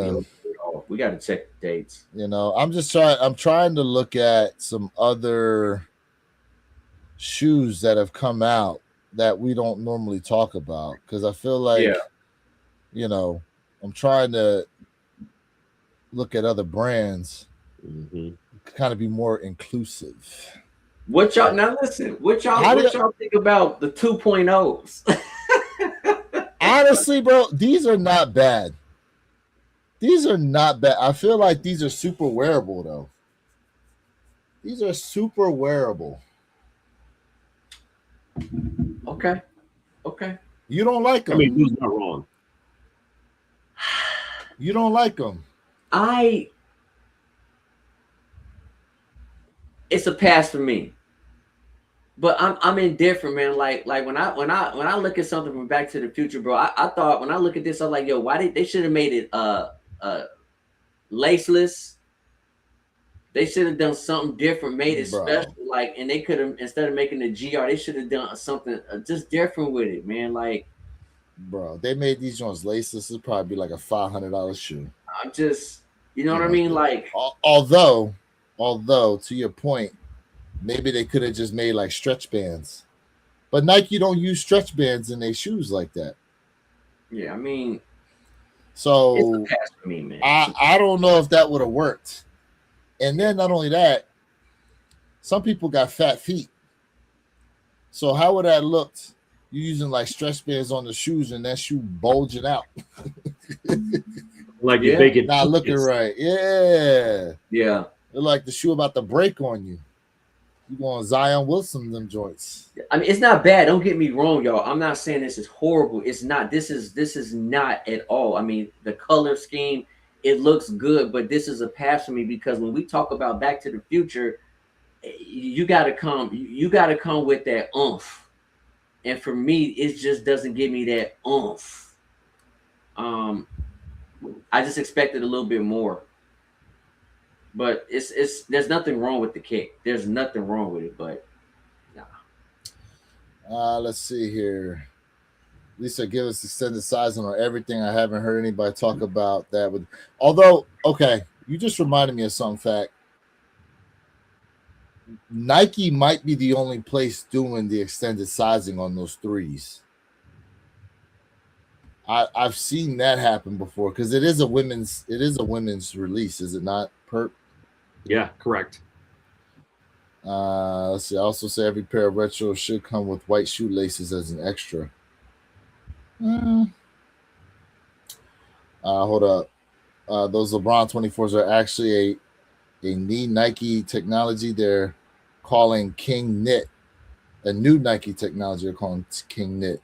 be off. We got to check the dates. I'm trying to look at some other shoes that have come out that we don't normally talk about because I feel like, I'm trying to look at other brands, kind of be more inclusive. What y'all think about the 2.0s? Honestly, bro, these are not bad. These are not bad. I feel like these are super wearable, though. These are super wearable. Okay. You don't like them. I mean, who's not wrong? You don't like them. It's a pass for me. But I'm indifferent, man. Like when I look at something from Back to the Future, bro, I thought when I look at this, I'm like, yo, why they should have made it laceless. They should have done something different, made it special. Like, and they could have, instead of making the GR, they should have done something just different with it, man. Like, bro, they made these joints laceless. This would probably be like a $500 shoe. You know what I mean? Like, although to your point, maybe they could have just made like stretch bands, but Nike don't use stretch bands in their shoes like that. yeah, I mean, So it's a pass for me, man. I don't know if that would have worked. And then not only that, some people got fat feet. So how would that look? You using like stretch bands on the shoes and that shoe bulging out, Like you're baking. not looking right. Yeah, Yeah. they're like the shoe about to break on you. You going Zion Wilson them joints? I mean, it's not bad. Don't get me wrong, y'all. I'm not saying this is horrible. It's not. This is not at all. I mean, the color scheme, it looks good, but this is a pass for me because when we talk about Back to the Future, you got to come. You got to come with that oomph. And for me, it just doesn't give me that oomph. I just expected a little bit more. But it's there's nothing wrong with the kick. There's nothing wrong with it, but Let's see here. Lisa, give us extended sizing on everything. I haven't heard anybody talk about that. Although, okay, you just reminded me of some fact. Nike might be the only place doing the extended sizing on those threes. I've seen that happen before because it is a women's release, is it not, Perp? Yeah, correct. Let's see. I also say every pair of retro should come with white shoelaces as an extra. Hold up. Those LeBron 24s are actually a knee Nike technology. They're calling King Knit. A new Nike technology they're calling King Knit.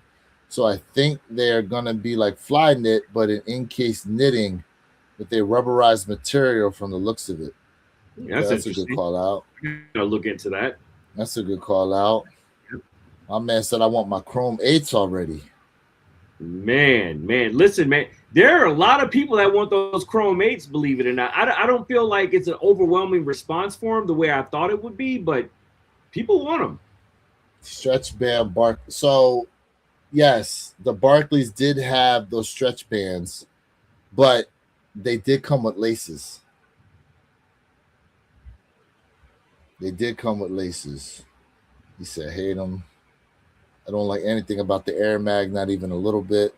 So I think they're gonna be like fly knit, but an in-case knitting with a rubberized material from the looks of it. Yeah, that's a good call out. I'm gonna look into that. That's a good call out. My man said I want my Chrome 8s already. Man, listen, man. There are a lot of people that want those Chrome 8s, believe it or not. I don't feel like it's an overwhelming response for them the way I thought it would be, but people want them. Stretch band Bark. So, yes, the Barclays did have those stretch bands, but they did come with laces. They did come with laces. He said, hate them. I don't like anything about the Air Mag, not even a little bit.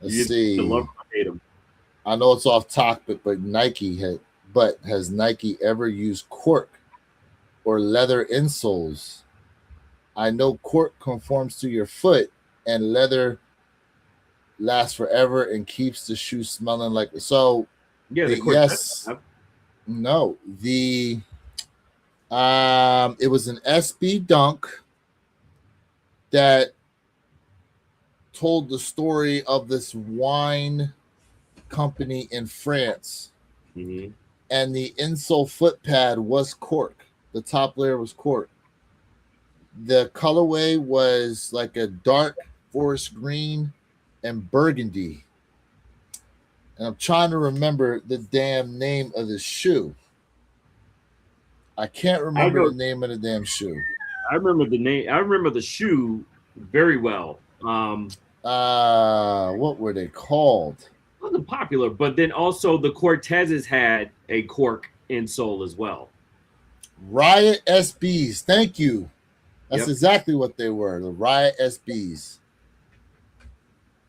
Let's see. Love hate them. I know it's off topic, but has Nike ever used cork or leather insoles? I know cork conforms to your foot and leather lasts forever and keeps the shoe smelling like so. Yeah, yes. No, it was an SB Dunk that told the story of this wine company in France, and the insole foot pad was cork. The top layer was cork. The colorway was like a dark forest green and burgundy. And I'm trying to remember the damn name of the shoe. I can't remember the name of the damn shoe. I remember the name. I remember the shoe very well. What were they called? It wasn't popular, but then also the Cortezes had a cork insole as well. Riot SBs. Thank you. That's exactly what they were. The Riot SBs.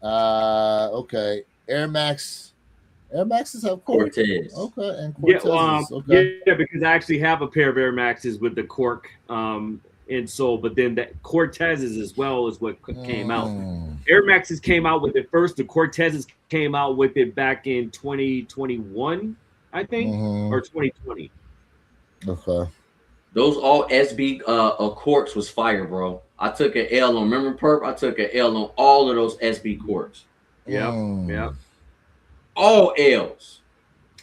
Okay. Air Maxes have Cortez. Okay, and Cortezes. Yeah, because I actually have a pair of Air Maxes with the cork insole, but then the Cortezes as well is what came out. Air Maxes came out with it first. The Cortezes came out with it back in 2021, I think, or 2020. Okay. Those all SB corks was fire, bro. I took an L on. Remember, Perp? I took an L on all of those SB corks. Yeah. All L's.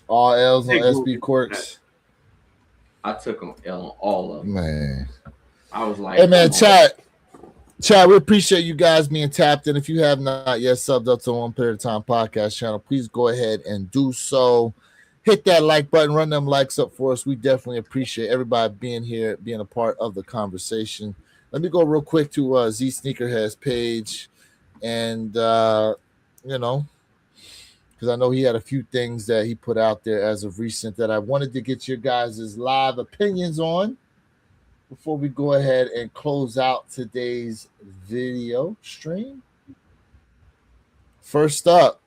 All L's on SB corks. I took an L on all of them. Man. I was like, hey, man, chat, we appreciate you guys being tapped in. If you have not yet subbed up to One Player at a Time podcast channel, please go ahead and do so. Hit that like button, run them likes up for us. We definitely appreciate everybody being here, being a part of the conversation. Let me go real quick to Z Sneakerhead's page and, because I know he had a few things that he put out there as of recent that I wanted to get your guys' live opinions on before we go ahead and close out today's video stream. First up,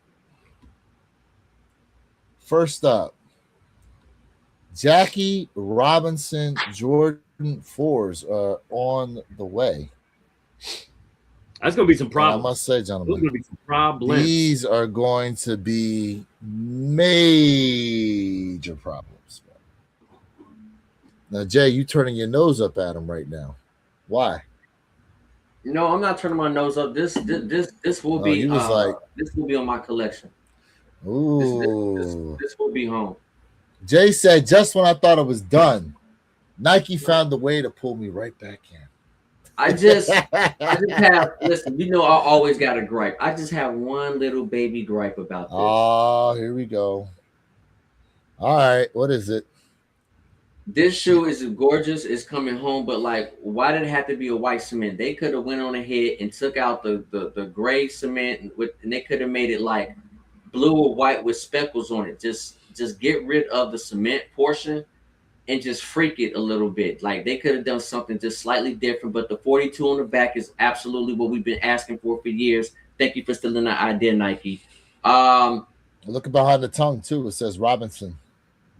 Jackie Robinson Jordan 4s are on the way. That's gonna be some And I problems. must say, Those are gentlemen, gonna be some problems. these are going to be major problems. Now, Jay, you turning your nose up at him right now. Why? No, I'm not turning my nose up. This will be he was like, this will be on my collection. ooh. This will be home. Jay said, just when I thought it was done, Nike found a way to pull me right back in. I just have, listen, you know, I always got a gripe. I just have one little baby gripe about this. Oh, here we go. All right, what is it? This shoe is gorgeous. It's coming home, but like, why did it have to be a white cement? They could have went on ahead and took out the gray cement and they could have made it like blue or white with speckles on it. Just get rid of the cement portion and just freak it a little bit. Like they could have done something just slightly different, but the 42 on the back is absolutely what we've been asking for years. Thank you for stealing that idea, Nike. Looking behind the tongue too, it says Robinson.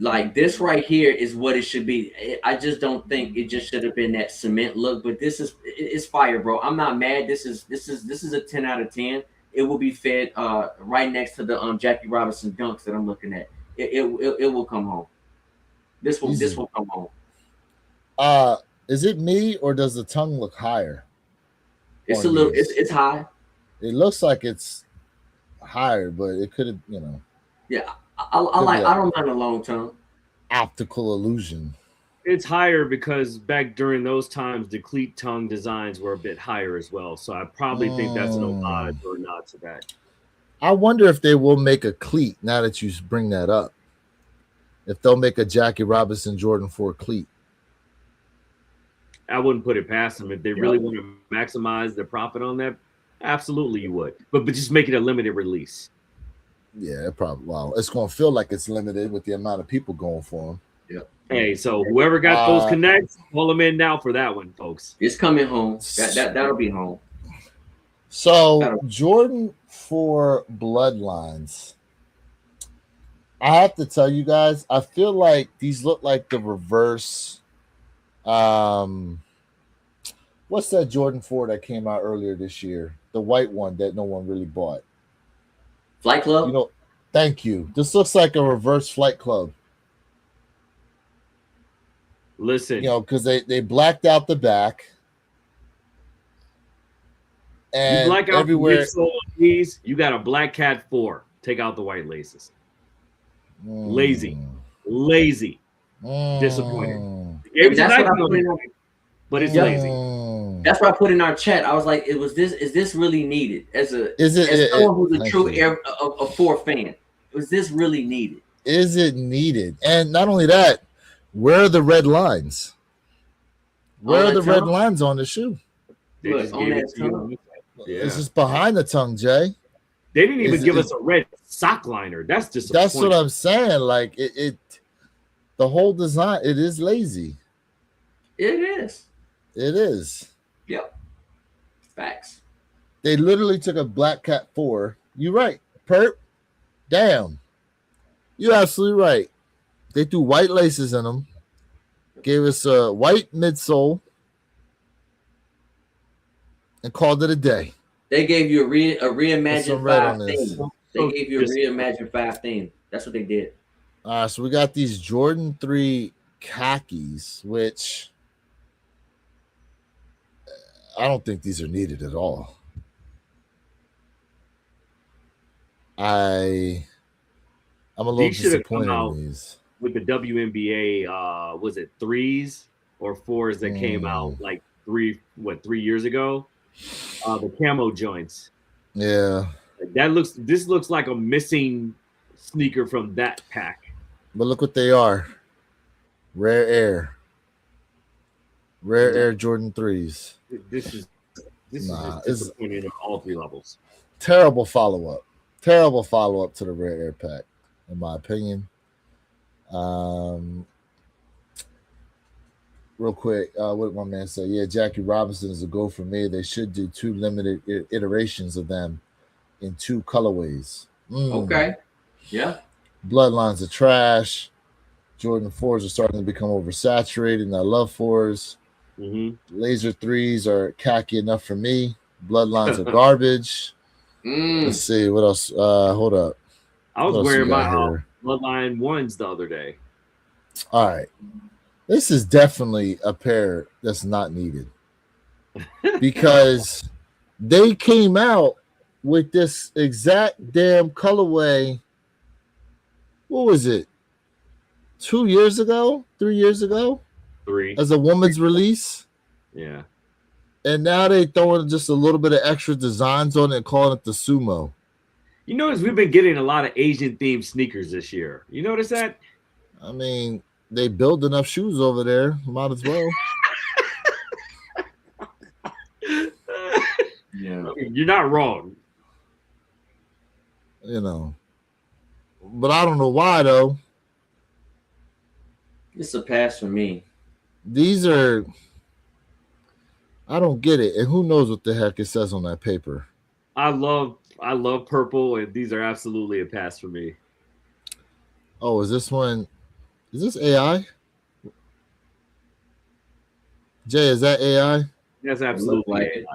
Like this right here is what it should be. I just don't think it just should have been that cement look, but it's fire, bro. I'm not mad. This is a 10 out of 10. It will be fed right next to the Jackie Robinson dunks that I'm looking at. It will come home. This will come home. Is it me or does the tongue look higher? It's a little. It's high. It looks like it's higher, but it could have, you know. Yeah, I don't mind a long tongue. Optical illusion. It's higher because back during those times, the cleat tongue designs were a bit higher as well. So I probably think that's an homage or nod to that. I wonder if they will make a cleat now that you bring that up. If they'll make a Jackie Robinson Jordan 4 cleat. I wouldn't put it past them. If they really want to maximize their profit on that, absolutely you would. But just make it a limited release. Yeah, probably. Well, it's going to feel like it's limited with the amount of people going for them. Yeah. Hey, so whoever got those connects, pull them in now for that one, folks. It's coming home. That'll be home. So Jordan 4 Bloodlines. I have to tell you guys, I feel like these look like the reverse. What's that Jordan 4 that came out earlier this year? The white one that no one really bought. Flight Club? You know, thank you. This looks like a reverse Flight Club. Listen. You know, because they blacked out the back. And you black out everywhere. The midsole of these, you got a Black Cat 4. Take out the white laces. Lazy. Disappointed. But it's lazy. That's what I put in our chat. I was like, is this really needed? As someone who's a true a 4 fan, was this really needed? Is it needed? And not only that, where are the red lines? Where are the red lines on the shoe? Look, on that tongue. It's just behind the tongue, Jay. They didn't even give us a red sock liner. That's disappointing. That's what I'm saying. Like it the whole design, it is lazy. It is. It is. Yep. Facts. They literally took a Black Cat 4. You're right. Perp. Damn. You're absolutely right. They threw white laces in them. Gave us a white midsole. And called it a day. They gave you a reimagined 5 theme. They gave you a reimagined 5 theme. That's what they did. So we got these Jordan 3 khakis, which I don't think these are needed at all. I'm a little disappointed in these. With the WNBA, was it 3s or 4s that came out like 3 years ago? The camo joints. Yeah. This looks like a missing sneaker from that pack. But look what they are. Rare Air Jordan 3s. This is disappointing on all 3 levels. Terrible follow-up. Terrible follow up to the Rare Air Pack, in my opinion. Real quick, what did my man say? Yeah, Jackie Robinson is a go for me. They should do 2 limited iterations of them in 2 colorways. Okay. Yeah. Bloodlines are trash. Jordan 4s are starting to become oversaturated, and I love 4s. Laser 3s are khaki enough for me. Bloodlines are garbage. Let's see what else. Hold up. I was wearing my Bloodline 1s the other day. All right. This is definitely a pair that's not needed because they came out with this exact damn colorway. What was it? 2 years ago? 3 years ago? 3. As a woman's release? Yeah. And now they throwing just a little bit of extra designs on it and calling it the Sumo. You notice we've been getting a lot of Asian themed sneakers this year. You notice that? I mean, they build enough shoes over there. Might as well. Yeah. I mean, you're not wrong. You know. But I don't know why, though. It's a pass for me. These are... I don't get it. And who knows what the heck it says on that paper. I love purple, and these are absolutely a pass for me. Oh, is this one... Is this AI? Jay, is that AI? That's absolutely like AI. it.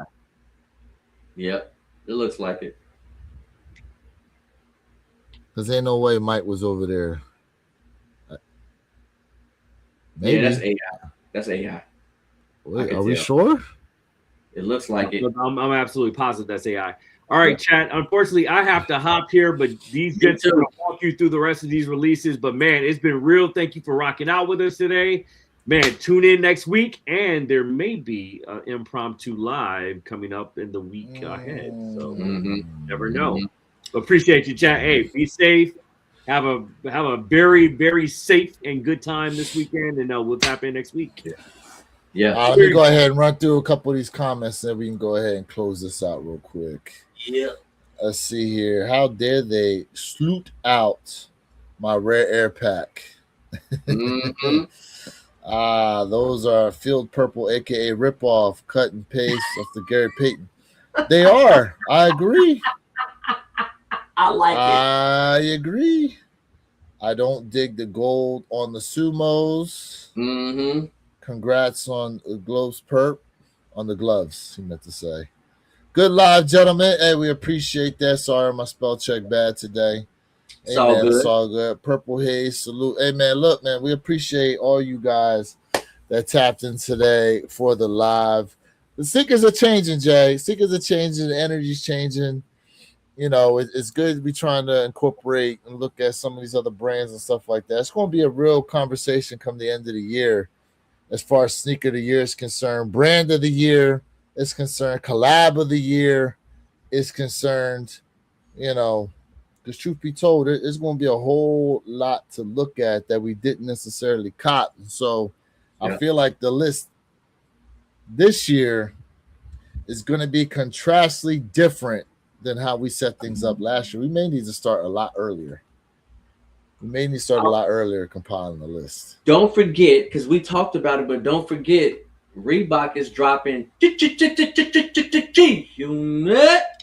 Yep. It looks like it. Because ain't no way Mike was over there. Maybe. Yeah, that's AI. That's AI. Wait, are we sure? It looks like it. I'm absolutely positive that's AI. All right, chat. Unfortunately, I have to hop here, but these gents are going to walk you through the rest of these releases. But, man, it's been real. Thank you for rocking out with us today. Man, tune in next week, and there may be an impromptu live coming up in the week ahead. So, never know. Appreciate you, chat. Hey, be safe. Have a very, very safe and good time this weekend, and we'll tap in next week. Yeah. Let me go ahead and run through a couple of these comments, and we can go ahead and close this out real quick. Yeah. Let's see here. How dare they sloot out my Rare Air Pack? Those are Field Purple, aka ripoff, cut and paste of the Gary Payton. They are. I agree. I like it. I agree. I don't dig the gold on the Sumos. Congrats on the gloves, perp. On the gloves, he meant to say. Good live, gentlemen. Hey, we appreciate that. Sorry, my spell check bad today. It's all good. It's all good. Purple Haze, salute. Hey, man, look, man, we appreciate all you guys that tapped in today for the live. The sneakers are changing, Jay. Sneakers are changing. The energy's changing. You know, it's good to be trying to incorporate and look at some of these other brands and stuff like that. It's going to be a real conversation come the end of the year as far as sneaker of the year is concerned, brand of the year is concerned, collab of the year is concerned, you know, because truth be told, there's going to be a whole lot to look at that we didn't necessarily cop. So I feel like the list this year is going to be contrastly different than how we set things up last year. We may need to start a lot earlier. Compiling the list. Don't forget, because we talked about it, but don't forget, Reebok is dropping G-Unit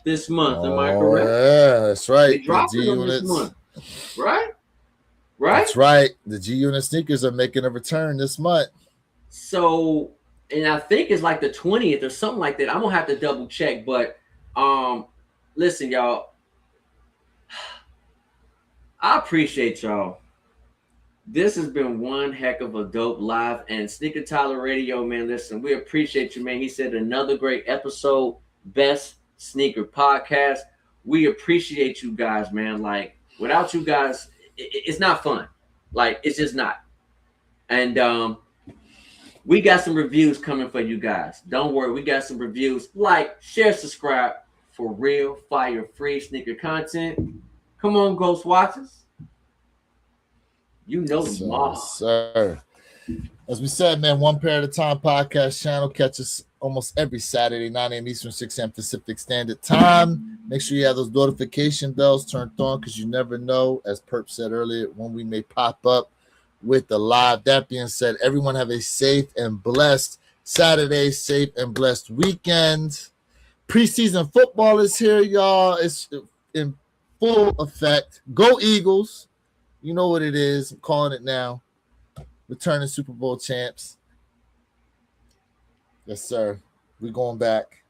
this month. Am I correct? Yeah, that's right. They dropping them this month. Right? That's right. The G-Unit sneakers are making a return this month. So, and I think it's like the 20th or something like that. I'm going to have to double check, but listen, y'all. I appreciate y'all. This has been one heck of a dope live, and Sneaker Tyler Radio, man. Listen, we appreciate you, man. He said another great episode, best sneaker podcast. We appreciate you guys, man. Like, without you guys, it's not fun. Like, it's just not. And we got some reviews coming for you guys. Don't worry, we got some reviews. Like, share, subscribe for real, fire, free sneaker content. Come on, Ghost Watchers. You know the mom. Sir. As we said, man, One Pair at a Time podcast channel. Catch us almost every Saturday, 9 a.m. Eastern, 6 a.m. Pacific Standard Time. Make sure you have those notification bells turned on because you never know, as Perp said earlier, when we may pop up with the live. That being said, everyone have a safe and blessed Saturday, safe and blessed weekend. Preseason football is here, y'all. It's in full effect. Go Eagles. You know what it is. I'm calling it now. Returning Super Bowl champs. Yes, sir. We going back.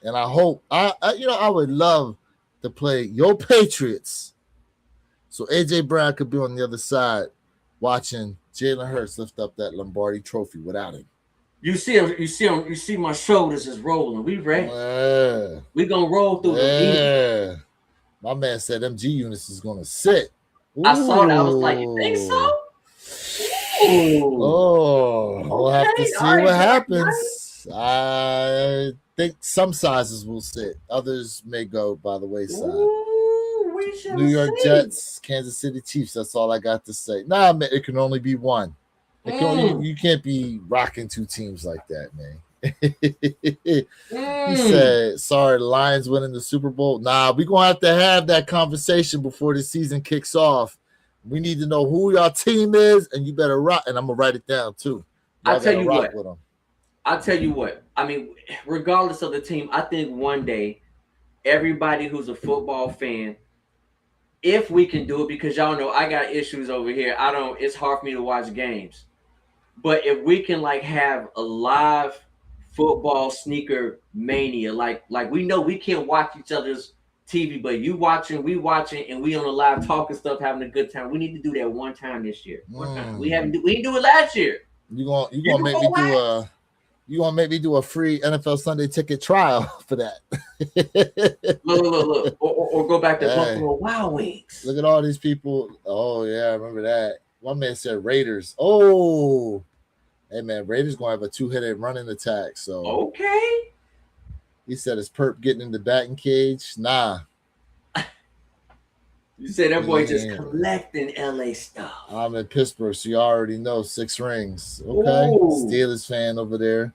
And I hope I would love to play your Patriots. So AJ Brown could be on the other side watching Jalen Hurts lift up that Lombardi trophy without him. You see my shoulders is rolling. We ready? Yeah. We gonna roll through Yeah. My man said MG units is gonna sit. Ooh. I saw that. I was like, you think so? Ooh. Oh, we'll have to Okay, see all what right, happens. I think some sizes will sit. Others may go by the wayside. Ooh, we shall New York see. Jets, Kansas City Chiefs. That's all I got to say. Nah, man, it can only be one. You can't be rocking two teams like that, man. He said, sorry, the Lions winning the Super Bowl. Nah, we're going to have that conversation before the season kicks off. We need to know who your team is, and you better rock. And I'm going to write it down, too. I'll tell you what. I mean, regardless of the team, I think one day everybody who's a football fan, if we can do it, because y'all know I got issues over here. It's hard for me to watch games. But if we can like have a live football sneaker mania, like we know we can't watch each other's TV, but you watching, we watching, and we on the live talking stuff, having a good time. We need to do that one time this year. One time. We didn't do it last year. You gonna make me do a free NFL Sunday ticket trial for that. Look. Or go back to Buffalo Wild Wings. Look at all these people. Oh yeah, I remember that. One man said Raiders. Oh, hey man, Raiders gonna have a two-headed running attack. So okay. He said, "Is Perp getting in the batting cage?" Nah. You say that boy just collecting LA stuff. I'm in Pittsburgh, so you already know 6 rings. Okay, ooh. Steelers fan over there.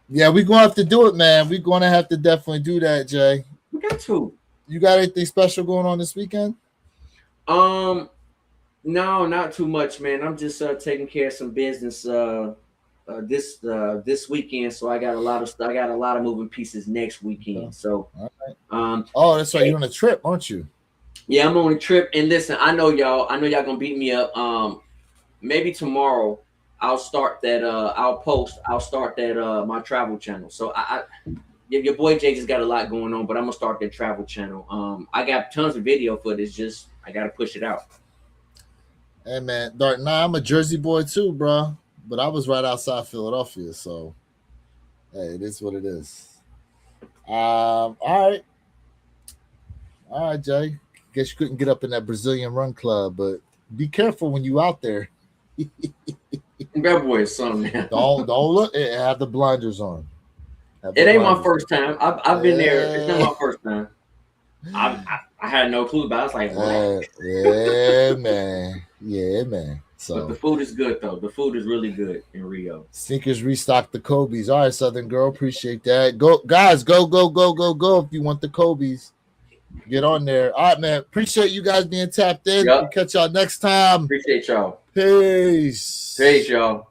Yeah, we're gonna have to do it, man. We're gonna have to definitely do that, Jay. We got to. You got anything special going on this weekend? No, not too much, man. I'm just taking care of some business this weekend. So I got a lot of moving pieces next weekend. Okay. So, oh, that's right. You're on a trip, aren't you? Yeah, I'm on a trip. And listen, I know y'all gonna beat me up. Maybe tomorrow I'll start that. I'll start that my travel channel. So your boy Jay just got a lot going on, but I'm gonna start that travel channel. I got tons of video footage. Just I gotta push it out. Hey man, Dark. Nah, I'm a Jersey boy too, bro. But I was right outside Philadelphia, so hey, it is what it is. All right, Jay. Guess you couldn't get up in that Brazilian run club, but be careful when you out there. That boy is something. Don't look. Have the blinders on. It ain't my first time. I've been there. It's not my first time. I had no clue, but I was like, what? Yeah, man. So, but the food is good though. The food is really good in Rio. Sneakers restock the Kobe's. All right, Southern girl, appreciate that. Go, guys, go! If you want the Kobe's, get on there. All right, man. Appreciate you guys being tapped in. Yep. We'll catch y'all next time. Appreciate y'all. Peace, y'all.